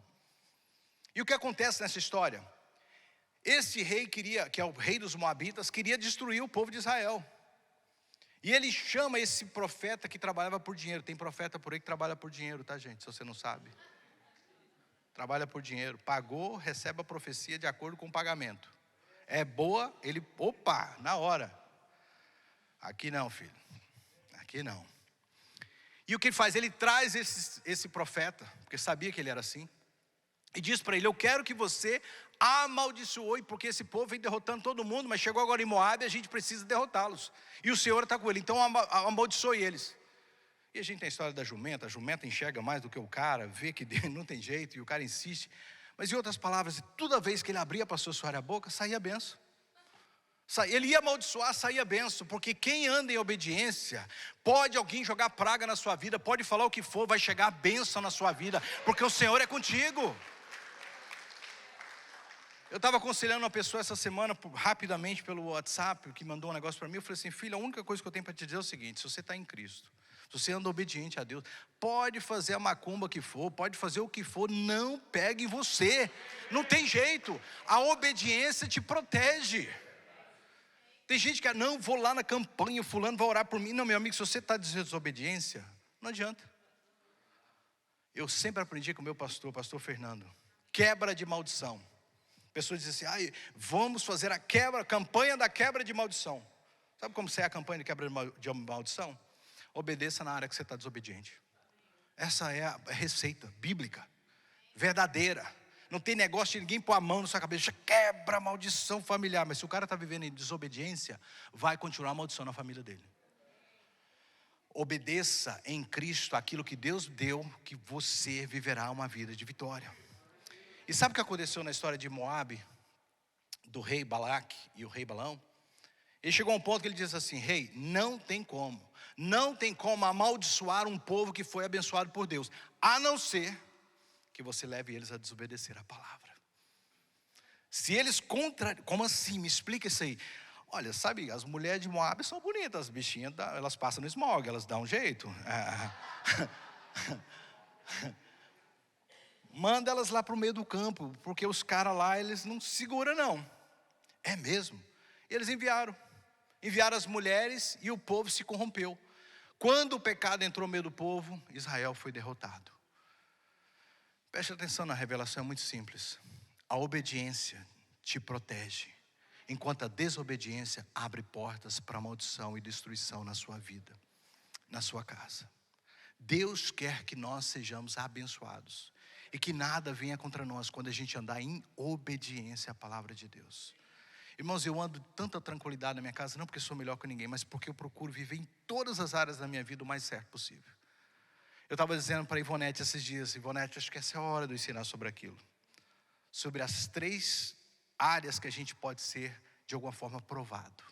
E o que acontece nessa história? Esse rei que é o rei dos Moabitas, queria destruir o povo de Israel. E ele chama esse profeta que trabalhava por dinheiro. Tem profeta por aí que trabalha por dinheiro, tá, gente? Se você não sabe. Trabalha por dinheiro. Pagou, recebe a profecia de acordo com o pagamento. É boa, ele, na hora. Aqui não, filho. Aqui não. E o que ele faz? Ele traz esse profeta, porque sabia que ele era assim. E diz para ele: eu quero que você amaldiçoe, porque esse povo vem derrotando todo mundo, mas chegou agora em Moabe, a gente precisa derrotá-los. E o Senhor está com ele, então amaldiçoe eles. E a gente tem a história da jumenta. A jumenta enxerga mais do que o cara, vê que não tem jeito, e o cara insiste. Mas em outras palavras, toda vez que ele abria para assoar a boca, saía a benção. Ele ia amaldiçoar, saía a benção. Porque quem anda em obediência, pode alguém jogar praga na sua vida, pode falar o que for, vai chegar a benção na sua vida, porque o Senhor é contigo. Eu estava aconselhando uma pessoa essa semana, rapidamente pelo WhatsApp, que mandou um negócio para mim. Eu falei assim: filho, a única coisa que eu tenho para te dizer é o seguinte: se você está em Cristo, se você anda obediente a Deus, pode fazer a macumba que for, pode fazer o que for, não pegue em você. Não tem jeito. A obediência te protege. Tem gente que não, vou lá na campanha, fulano vai orar por mim. Não, meu amigo, se você está de desobediência, não adianta. Eu sempre aprendi com o meu pastor, pastor Fernando: quebra de maldição. Pessoas dizem assim: vamos fazer a campanha da quebra de maldição. Sabe como é a campanha de quebra de maldição? Obedeça na área que você está desobediente. Essa é a receita bíblica, verdadeira. Não tem negócio de ninguém pôr a mão na sua cabeça. Quebra a maldição familiar. Mas se o cara está vivendo em desobediência, vai continuar a maldição na família dele. Obedeça em Cristo aquilo que Deus deu, que você viverá uma vida de vitória. E sabe o que aconteceu na história de Moabe, do rei Balaque e o rei Balão? Ele chegou a um ponto que ele diz assim: rei, não tem como amaldiçoar um povo que foi abençoado por Deus, a não ser que você leve eles a desobedecer a palavra. Se eles como assim? Me explica isso aí. Olha, sabe, as mulheres de Moabe são bonitas, as bichinhas, elas passam no smog, elas dão um jeito. Manda elas lá para o meio do campo, porque os caras lá, eles não seguram não. É mesmo? Eles enviaram as mulheres e o povo se corrompeu. Quando o pecado entrou no meio do povo, Israel foi derrotado. Preste atenção na revelação, é muito simples. A obediência te protege, enquanto a desobediência abre portas para maldição e destruição na sua vida, na sua casa. Deus quer que nós sejamos abençoados e que nada venha contra nós quando a gente andar em obediência à palavra de Deus. Irmãos, eu ando tanta tranquilidade na minha casa, não porque sou melhor que ninguém, mas porque eu procuro viver em todas as áreas da minha vida o mais certo possível. Eu estava dizendo para a Ivonete esses dias: Ivonete, acho que essa é a hora de eu ensinar sobre aquilo. Sobre as 3 áreas que a gente pode ser, de alguma forma, provado.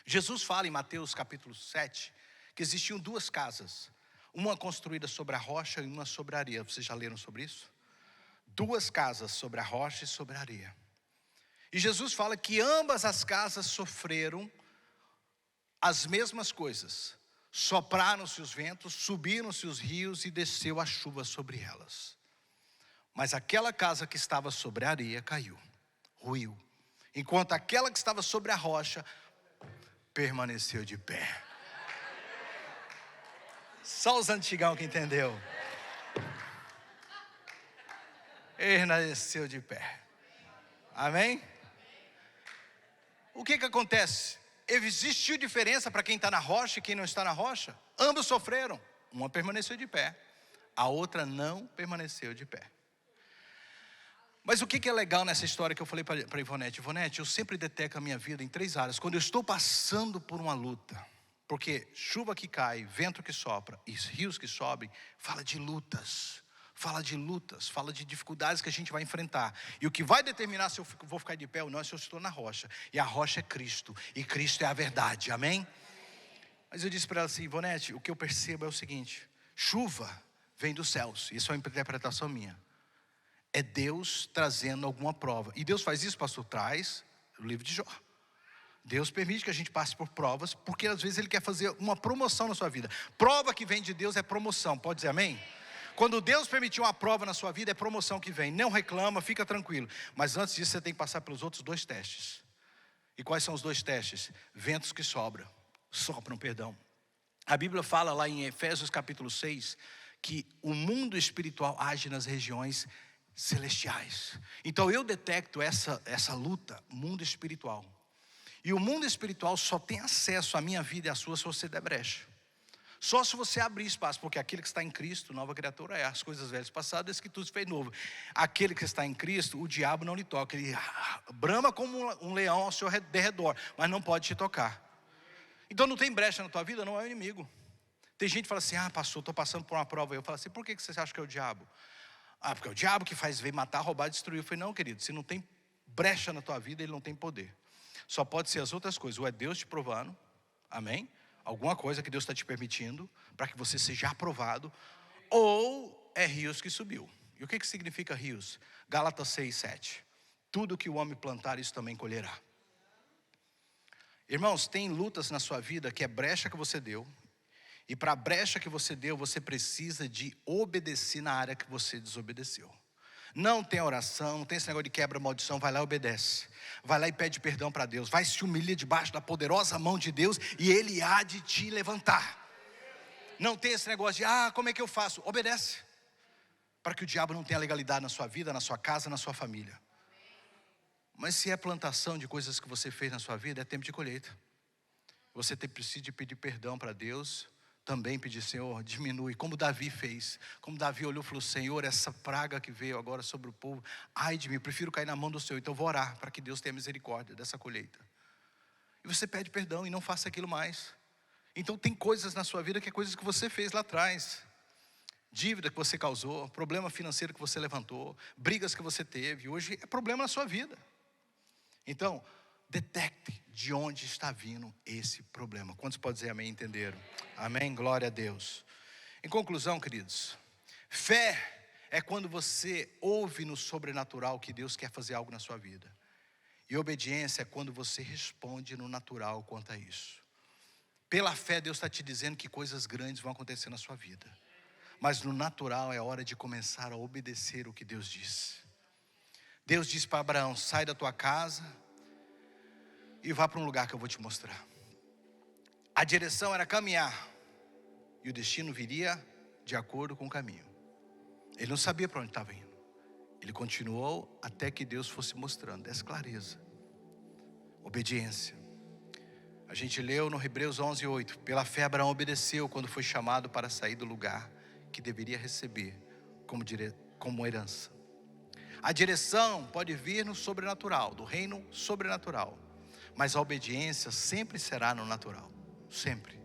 Jesus fala em Mateus capítulo 7, que existiam 2 casas. Uma construída sobre a rocha e uma sobre a areia. Vocês já leram sobre isso? 2 casas sobre a rocha e sobre a areia. E Jesus fala que ambas as casas sofreram as mesmas coisas. Sopraram-se os ventos, subiram-se os rios e desceu a chuva sobre elas. Mas aquela casa que estava sobre a areia caiu, ruiu. Enquanto aquela que estava sobre a rocha permaneceu de pé. Só os antigão que entendeu. Permaneceu de pé. Amém? O que acontece? Existiu diferença para quem está na rocha e quem não está na rocha? Ambos sofreram. Uma permaneceu de pé, a outra não permaneceu de pé. Mas o que é legal nessa história que eu falei para Ivonete? Ivonete, eu sempre detecto a minha vida em 3 áreas. Quando eu estou passando por uma luta, porque chuva que cai, vento que sopra e rios que sobem, fala de lutas, fala de dificuldades que a gente vai enfrentar. E o que vai determinar se eu vou ficar de pé ou não é se eu estou na rocha. E a rocha é Cristo, e Cristo é a verdade, amém? Mas eu disse para ela assim: Ivonete, o que eu percebo é o seguinte: chuva vem dos céus, isso é uma interpretação minha. É Deus trazendo alguma prova. E Deus faz isso, pastor, traz o livro de Jó. Deus permite que a gente passe por provas, porque às vezes Ele quer fazer uma promoção na sua vida. Prova que vem de Deus é promoção, pode dizer amém? Quando Deus permitiu uma prova na sua vida, é promoção que vem. Não reclama, fica tranquilo. Mas antes disso, você tem que passar pelos outros 2 testes. E quais são os 2 testes? Ventos que sopram. A Bíblia fala lá em Efésios capítulo 6, que o mundo espiritual age nas regiões celestiais. Então eu detecto essa luta, mundo espiritual. E o mundo espiritual só tem acesso à minha vida e à sua se você der brecha. Só se você abrir espaço, porque aquele que está em Cristo, nova criatura é. As coisas velhas passadas, que tudo se fez novo. Aquele que está em Cristo, o diabo não lhe toca. Ele brama como um leão ao seu derredor, mas não pode te tocar. Então não tem brecha na tua vida, não é o inimigo. Tem gente que fala assim: pastor, estou passando por uma prova. Eu falo assim: por que você acha que é o diabo? Porque é o diabo que veio matar, roubar, destruir. Eu falei: não, querido, se não tem brecha na tua vida, ele não tem poder. Só pode ser as outras coisas. Ou é Deus te provando, amém? Alguma coisa que Deus está te permitindo para que você seja aprovado. Ou é rios que subiu. E o que significa rios? Gálatas 6:7. Tudo que o homem plantar, isso também colherá. Irmãos, tem lutas na sua vida que é brecha que você deu. E para a brecha que você deu, você precisa de obedecer na área que você desobedeceu. Não tem oração, não tem esse negócio de quebra maldição. Vai lá e obedece. Vai lá e pede perdão para Deus. Vai se humilhar debaixo da poderosa mão de Deus e Ele há de te levantar. Não tem esse negócio de como é que eu faço? Obedece, para que o diabo não tenha legalidade na sua vida, na sua casa, na sua família. Mas se é plantação de coisas que você fez na sua vida, é tempo de colheita. Você precisa de pedir perdão para Deus, também pedir, Senhor, diminui, como Davi fez. Como Davi olhou e falou, Senhor, essa praga que veio agora sobre o povo, ai de mim, eu prefiro cair na mão do Senhor. Então eu vou orar para que Deus tenha misericórdia dessa colheita. E você pede perdão e não faça aquilo mais. Então tem coisas na sua vida que é coisas que você fez lá atrás. Dívida que você causou, problema financeiro que você levantou, brigas que você teve, hoje é problema na sua vida. Então, detecte de onde está vindo esse problema. Quantos podem dizer amém, entenderam? Amém, glória a Deus. Em conclusão, queridos, fé é quando você ouve no sobrenatural que Deus quer fazer algo na sua vida. E obediência é quando você responde no natural quanto a isso. Pela fé, Deus está te dizendo que coisas grandes vão acontecer na sua vida. Mas no natural é hora de começar a obedecer o que Deus diz. Deus disse para Abraão, sai da tua casa e vá para um lugar que eu vou te mostrar. A direção era caminhar. E o destino viria de acordo com o caminho. Ele não sabia para onde estava indo. Ele continuou até que Deus fosse mostrando. Essa clareza. Obediência. A gente leu no Hebreus 11:8. Pela fé Abraão obedeceu quando foi chamado para sair do lugar que deveria receber como herança. A direção pode vir no sobrenatural, do reino sobrenatural. Mas a obediência sempre será no natural. Sempre.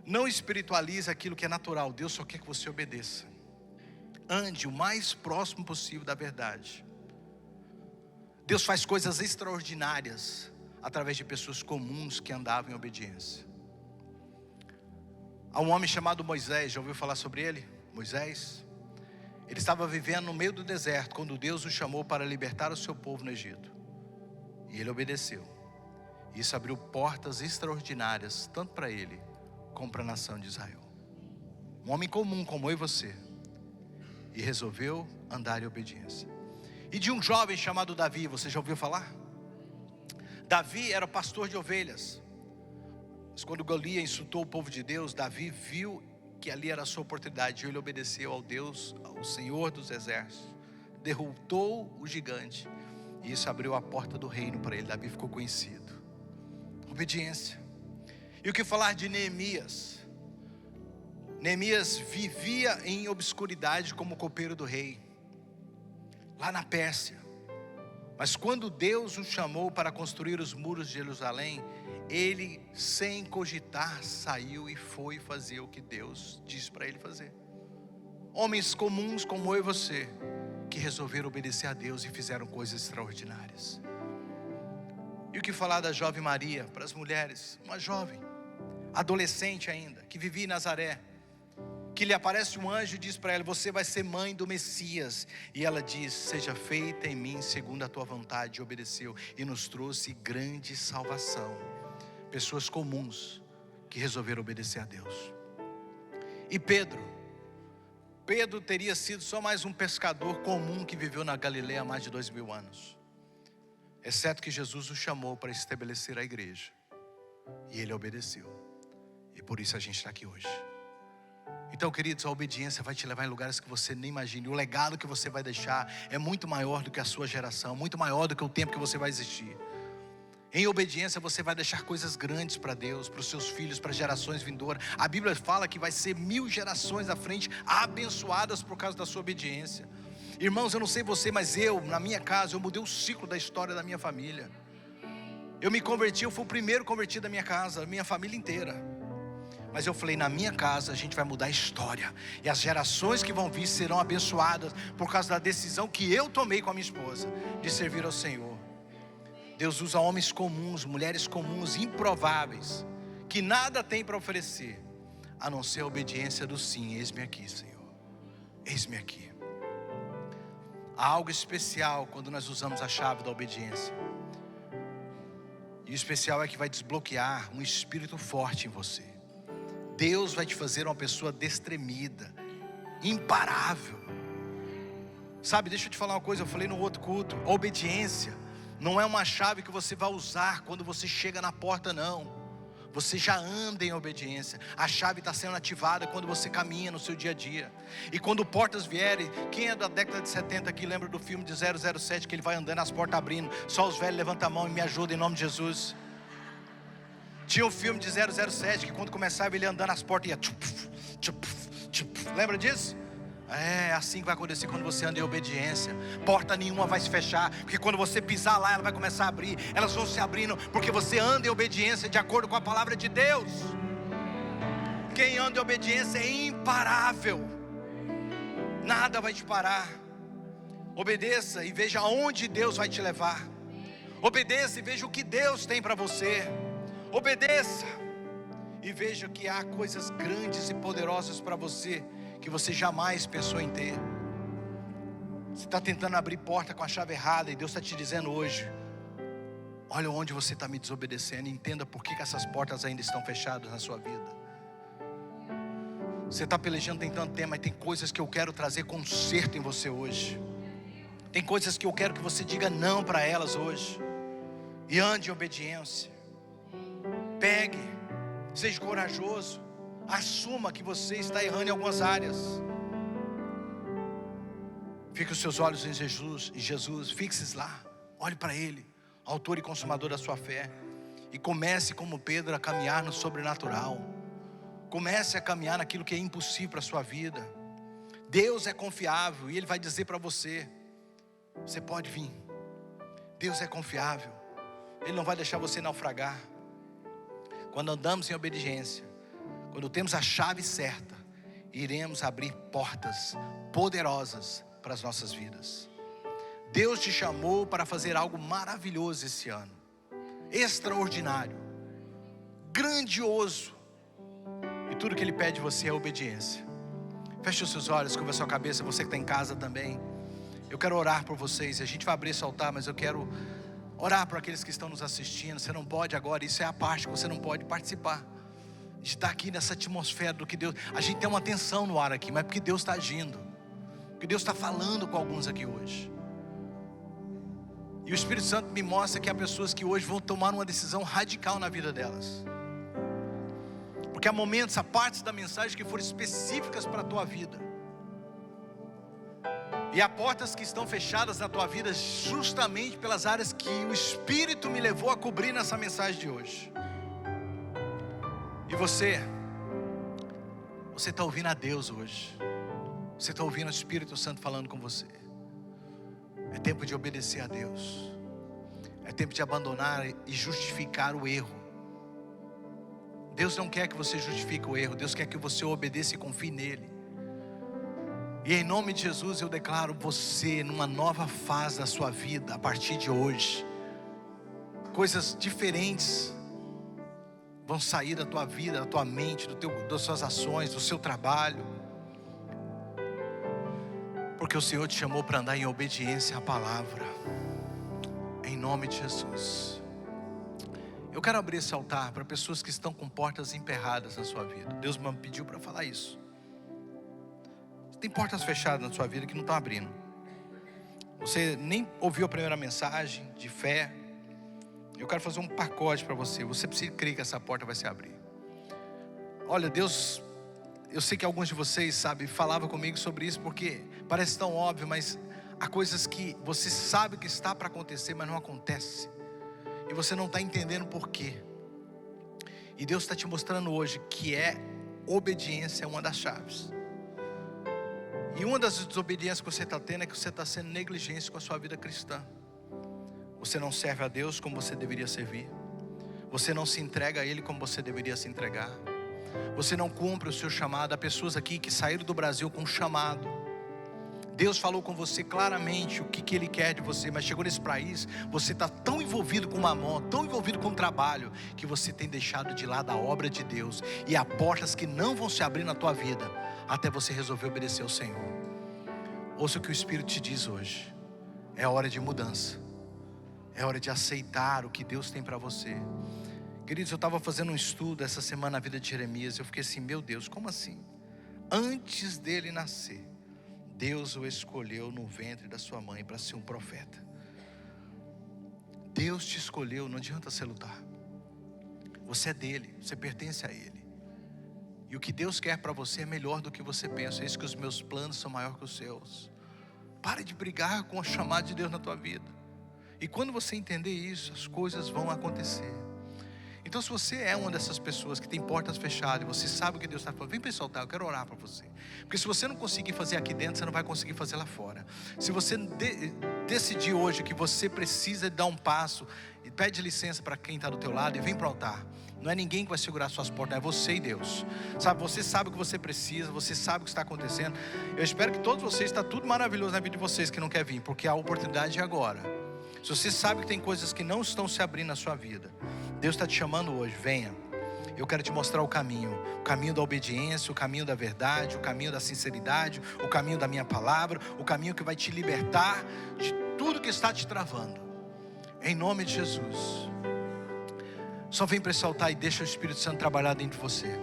Não espiritualize aquilo que é natural. Deus só quer que você obedeça. Ande o mais próximo possível da verdade. Deus faz coisas extraordinárias através de pessoas comuns que andavam em obediência. Há um homem chamado Moisés, já ouviu falar sobre ele? Moisés. Ele estava vivendo no meio do deserto quando Deus o chamou para libertar o seu povo no Egito. E ele obedeceu. Isso abriu portas extraordinárias, tanto para ele, como para a nação de Israel. Um homem comum como eu e você. E resolveu andar em obediência. E de um jovem chamado Davi, você já ouviu falar? Davi era pastor de ovelhas. Mas quando Golias insultou o povo de Deus, Davi viu que ali era a sua oportunidade. Ele obedeceu ao Deus, ao Senhor dos exércitos. Derrotou o gigante. E isso abriu a porta do reino para ele. Davi ficou conhecido. Obediência. E o que falar de Neemias? Neemias vivia em obscuridade como copeiro do rei, lá na Pérsia. Mas quando Deus o chamou para construir os muros de Jerusalém, ele, sem cogitar, saiu e foi fazer o que Deus disse para ele fazer. Homens comuns como eu e você, que resolveram obedecer a Deus e fizeram coisas extraordinárias. E o que falar da jovem Maria, para as mulheres, uma jovem, adolescente ainda, que vivia em Nazaré, que lhe aparece um anjo e diz para ela, você vai ser mãe do Messias. E ela diz, seja feita em mim segundo a tua vontade. E obedeceu e nos trouxe grande salvação. Pessoas comuns que resolveram obedecer a Deus. E Pedro teria sido só mais um pescador comum que viveu na Galileia há mais de 2000 anos. Exceto que Jesus o chamou para estabelecer a igreja. E ele obedeceu. E por isso a gente está aqui hoje. Então, queridos, a obediência vai te levar em lugares que você nem imagina. O legado que você vai deixar é muito maior do que a sua geração, muito maior do que o tempo que você vai existir. Em obediência você vai deixar coisas grandes para Deus, para os seus filhos, para gerações vindouras. A Bíblia fala que vai ser 1000 gerações à frente abençoadas por causa da sua obediência. Irmãos, eu não sei você, mas na minha casa, eu mudei o ciclo da história da minha família. Eu me converti, eu fui o primeiro convertido da minha casa, da minha família inteira. Mas eu falei, na minha casa a gente vai mudar a história. E as gerações que vão vir serão abençoadas por causa da decisão que eu tomei com a minha esposa, de servir ao Senhor. Deus usa homens comuns, mulheres comuns, improváveis, que nada têm para oferecer, a não ser a obediência do sim. Eis-me aqui, Senhor, eis-me aqui. Há algo especial quando nós usamos a chave da obediência. E o especial é que vai desbloquear um espírito forte em você. Deus vai te fazer uma pessoa destemida, imparável. Sabe, deixa eu te falar uma coisa, eu falei no outro culto, a obediência não é uma chave que você vai usar quando você chega na porta, não. Você já anda em obediência. A chave está sendo ativada quando você caminha no seu dia a dia. E quando portas vierem, quem é da década de 70 aqui lembra do filme de 007, que ele vai andando, as portas abrindo, só os velhos levantam a mão e me ajudam em nome de Jesus. Tinha um filme de 007 que quando começava ele andando as portas ia lembra disso? É assim que vai acontecer quando você anda em obediência. Porta nenhuma vai se fechar, porque quando você pisar lá, ela vai começar a abrir. Elas vão se abrindo, porque você anda em obediência de acordo com a palavra de Deus. Quem anda em obediência é imparável. Nada vai te parar. Obedeça e veja aonde Deus vai te levar. Obedeça e veja o que Deus tem para você. Obedeça e veja que há coisas grandes e poderosas para você, que você jamais pensou em ter. Você está tentando abrir porta com a chave errada, e Deus está te dizendo hoje: olha onde você está me desobedecendo, e entenda por que essas portas ainda estão fechadas na sua vida. Você está pelejando tem tanto tempo, mas tem coisas que eu quero trazer conserto em você hoje. Tem coisas que eu quero que você diga não para elas hoje, e ande em obediência. Pegue, seja corajoso, assuma que você está errando em algumas áreas. Fique os seus olhos em Jesus, fixe lá, olhe para Ele, autor e consumador da sua fé, e comece como Pedro a caminhar no sobrenatural. Comece a caminhar naquilo que é impossível para a sua vida. Deus é confiável e Ele vai dizer para você: você pode vir. Deus é confiável, Ele não vai deixar você naufragar. Quando andamos em obediência, quando temos a chave certa, iremos abrir portas poderosas para as nossas vidas. Deus te chamou para fazer algo maravilhoso esse ano, extraordinário, grandioso, e tudo que Ele pede de você é obediência. Feche os seus olhos, curva a sua cabeça, você que está em casa também. Eu quero orar por vocês, a gente vai abrir esse altar, mas eu quero orar por aqueles que estão nos assistindo. Você não pode agora, isso é a parte que você não pode participar, de estar aqui nessa atmosfera do que Deus. A gente tem uma tensão no ar aqui, mas porque Deus está agindo, porque Deus está falando com alguns aqui hoje. E o Espírito Santo me mostra que há pessoas que hoje vão tomar uma decisão radical na vida delas, porque há momentos, há partes da mensagem que foram específicas para a tua vida, e há portas que estão fechadas na tua vida justamente pelas áreas que o Espírito me levou a cobrir nessa mensagem de hoje. E você está ouvindo a Deus hoje. Você está ouvindo o Espírito Santo falando com você. É tempo de obedecer a Deus. É tempo de abandonar e justificar o erro. Deus não quer que você justifique o erro. Deus quer que você obedeça e confie nele. E em nome de Jesus eu declaro você numa nova fase da sua vida. A partir de hoje, coisas diferentes vão sair da tua vida, da tua mente, das suas ações, do seu trabalho, porque o Senhor te chamou para andar em obediência à palavra. Em nome de Jesus. Eu quero abrir esse altar para pessoas que estão com portas emperradas na sua vida. Deus me pediu para falar isso. Tem portas fechadas na sua vida que não estão abrindo. Você nem ouviu a primeira mensagem de fé. Eu quero fazer um pacote para você. Você precisa crer que essa porta vai se abrir. Olha, Deus, eu sei que alguns de vocês, sabe, falavam comigo sobre isso, porque parece tão óbvio, mas há coisas que você sabe que está para acontecer, mas não acontece, e você não está entendendo por quê. E Deus está te mostrando hoje que obediência é uma das chaves. E uma das desobediências que você está tendo é que você está sendo negligente com a sua vida cristã. Você não serve a Deus como você deveria servir. Você não se entrega a Ele como você deveria se entregar. Você não cumpre o seu chamado. Há pessoas aqui que saíram do Brasil com um chamado. Deus falou com você claramente o que Ele quer de você, mas chegou nesse país, você está tão envolvido com o mamão, tão envolvido com o trabalho, que você tem deixado de lado a obra de Deus. E há portas que não vão se abrir na tua vida até você resolver obedecer ao Senhor. Ouça o que o Espírito te diz hoje. É hora de mudança. É hora de aceitar o que Deus tem para você. Queridos, eu estava fazendo um estudo essa semana na vida de Jeremias. Eu fiquei assim, meu Deus, como assim? Antes dele nascer, Deus o escolheu no ventre da sua mãe para ser um profeta. Deus te escolheu, não adianta você lutar. Você é dele, você pertence a ele. E o que Deus quer para você é melhor do que você pensa. É isso que os meus planos são maiores que os seus. Pare de brigar com o chamado de Deus na tua vida. E quando você entender isso, as coisas vão acontecer. Então, se você é uma dessas pessoas que tem portas fechadas, e você sabe o que Deus está falando, vem para esse altar, eu quero orar para você. Porque se você não conseguir fazer aqui dentro, você não vai conseguir fazer lá fora. Se você decidir hoje que você precisa dar um passo, pede licença para quem está do teu lado e vem para o altar. Não é ninguém que vai segurar suas portas, é você e Deus. Sabe, você sabe o que você precisa, você sabe o que está acontecendo. Eu espero que todos vocês, está tudo maravilhoso na vida de vocês que não quer vir, porque a oportunidade é agora. Se você sabe que tem coisas que não estão se abrindo na sua vida, Deus está te chamando hoje, venha. Eu quero te mostrar o caminho da obediência, o caminho da verdade, o caminho da sinceridade, o caminho da minha palavra, o caminho que vai te libertar de tudo que está te travando. Em nome de Jesus. Só vem para esse altar e deixa o Espírito Santo trabalhar dentro de você.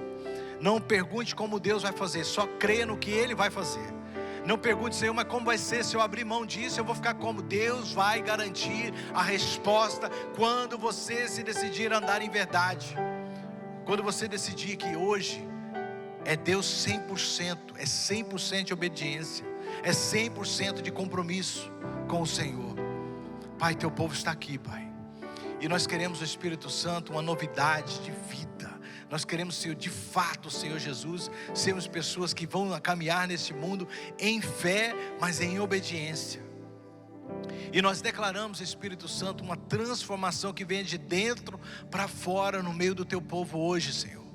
Não pergunte como Deus vai fazer, só creia no que Ele vai fazer. Não pergunte, Senhor, mas como vai ser se eu abrir mão disso? Eu vou ficar como? Deus vai garantir a resposta quando você se decidir a andar em verdade. Quando você decidir que hoje é Deus 100%, é 100% de obediência, é 100% de compromisso com o Senhor. Pai, teu povo está aqui, Pai. E nós queremos o Espírito Santo, uma novidade de vida. Nós queremos, Senhor, de fato, Senhor Jesus, sermos pessoas que vão caminhar nesse mundo em fé, mas em obediência. E nós declaramos, Espírito Santo, uma transformação que vem de dentro para fora no meio do teu povo hoje, Senhor.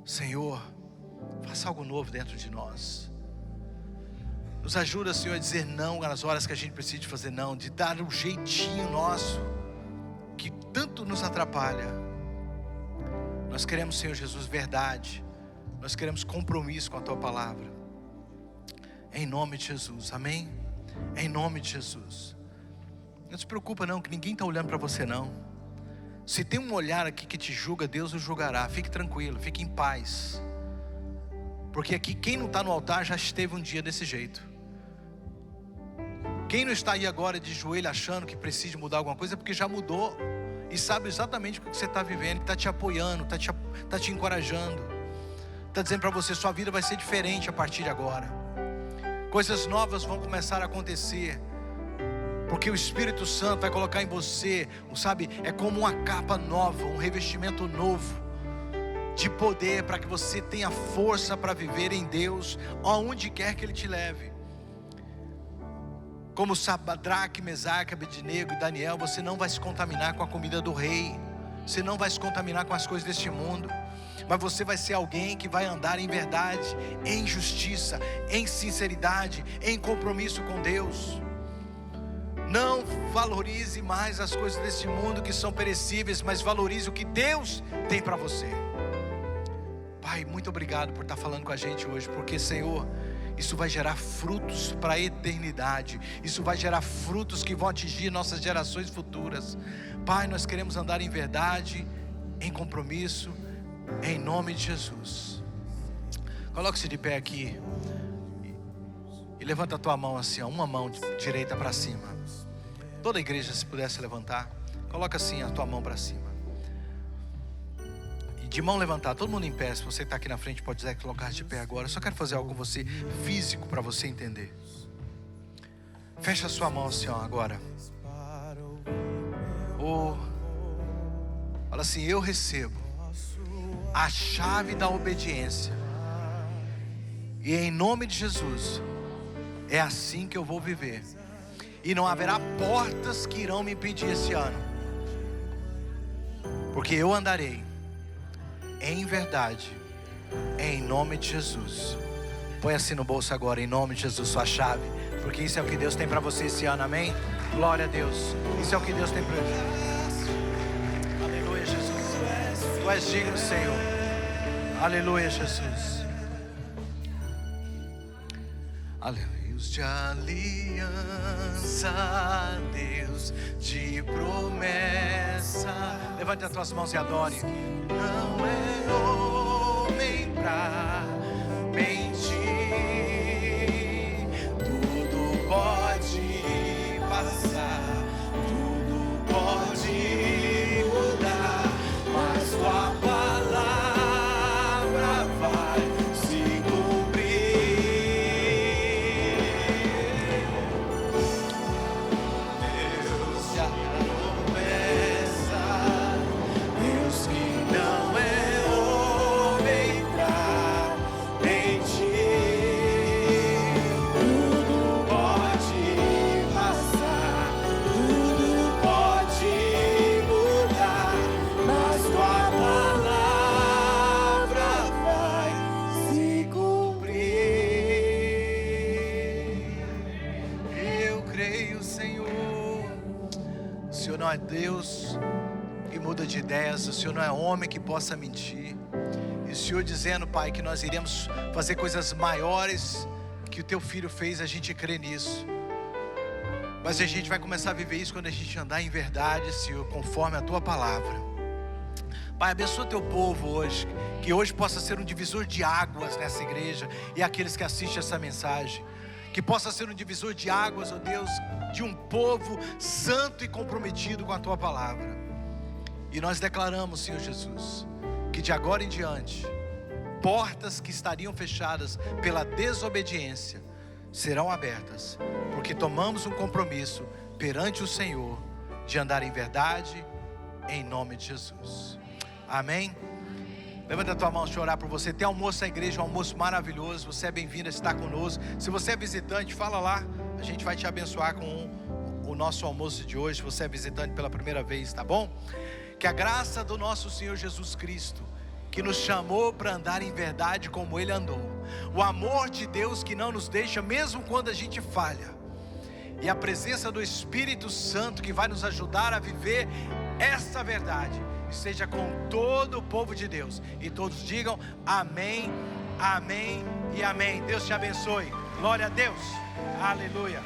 Senhor, faça algo novo dentro de nós. Nos ajuda, Senhor, a dizer não nas horas que a gente precisa de fazer não, de dar um jeitinho nosso que tanto nos atrapalha. Nós queremos, Senhor Jesus, verdade. Nós queremos compromisso com a tua palavra. Em nome de Jesus, amém? Em nome de Jesus. Não se preocupa não, que ninguém está olhando para você não. Se tem um olhar aqui que te julga, Deus o julgará. Fique tranquilo, fique em paz. Porque aqui quem não está no altar já esteve um dia desse jeito. Quem não está aí agora de joelho achando que precisa mudar alguma coisa, é porque já mudou e sabe exatamente o que você está vivendo, está te apoiando, está te encorajando, está dizendo para você, sua vida vai ser diferente a partir de agora. Coisas novas vão começar a acontecer, porque o Espírito Santo vai colocar em você, sabe, é como uma capa nova, um revestimento novo de poder, para que você tenha força para viver em Deus, aonde quer que Ele te leve. Como Sadraque, Mesaque, Abednego e Daniel, você não vai se contaminar com a comida do rei, você não vai se contaminar com as coisas deste mundo, mas você vai ser alguém que vai andar em verdade, em justiça, em sinceridade, em compromisso com Deus. Não valorize mais as coisas deste mundo que são perecíveis, mas valorize o que Deus tem para você. Pai, muito obrigado por estar falando com a gente hoje, porque, Senhor, isso vai gerar frutos para a eternidade. Isso vai gerar frutos que vão atingir nossas gerações futuras. Pai, nós queremos andar em verdade, em compromisso, em nome de Jesus. Coloque-se de pé aqui e levanta a tua mão assim, ó, uma mão direita para cima. Toda a igreja, se pudesse levantar, coloca assim a tua mão para cima. De mão levantada, todo mundo em pé. Se você está aqui na frente, pode dizer que colocar de pé agora. Eu só quero fazer algo com você, físico, para você entender. Fecha a sua mão assim, ó, agora. Fala assim, eu recebo a chave da obediência. E em nome de Jesus, é assim que eu vou viver. E não haverá portas que irão me impedir esse ano. Porque eu andarei em verdade, em nome de Jesus. Põe assim no bolso agora, em nome de Jesus, sua chave, porque isso é o que Deus tem para você esse ano, amém? Glória a Deus, isso é o que Deus tem para você. Aleluia, Jesus. Tu és digno, Senhor. Aleluia, Jesus. Aleluia. Deus de aliança, Deus de promessa. Levante as tuas mãos e adore. Não é homem pra mentir, tudo pode passar, tudo pode mudar, mas tua palavra vai se cumprir. Deus Senhor não é Deus que muda de ideias, o Senhor não é homem que possa mentir. E o Senhor dizendo, Pai, que nós iremos fazer coisas maiores que o Teu Filho fez, a gente crê nisso. Mas a gente vai começar a viver isso quando a gente andar em verdade, Senhor, conforme a Tua palavra. Pai, abençoa Teu povo hoje, que hoje possa ser um divisor de águas nessa igreja e aqueles que assistem essa mensagem. Que possa ser um divisor de águas, ó Deus, de um povo santo e comprometido com a Tua palavra. E nós declaramos, Senhor Jesus, que de agora em diante, portas que estariam fechadas pela desobediência serão abertas, porque tomamos um compromisso perante o Senhor de andar em verdade, em nome de Jesus. Amém? Levanta a tua mão, deixa eu orar por você. Tem almoço na igreja, um almoço maravilhoso. Você é bem-vindo a estar conosco. Se você é visitante, fala lá. A gente vai te abençoar com o nosso almoço de hoje. Se você é visitante pela primeira vez, tá bom? Que a graça do nosso Senhor Jesus Cristo, que nos chamou para andar em verdade como Ele andou, o amor de Deus que não nos deixa mesmo quando a gente falha, e a presença do Espírito Santo que vai nos ajudar a viver essa verdade, esteja com todo o povo de Deus. E todos digam amém, amém e amém. Deus te abençoe. Glória a Deus. Aleluia.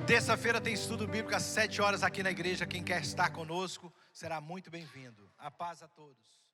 Terça-feira tem estudo bíblico às 7 horas aqui na igreja. Quem quer estar conosco será muito bem-vindo. A paz a todos.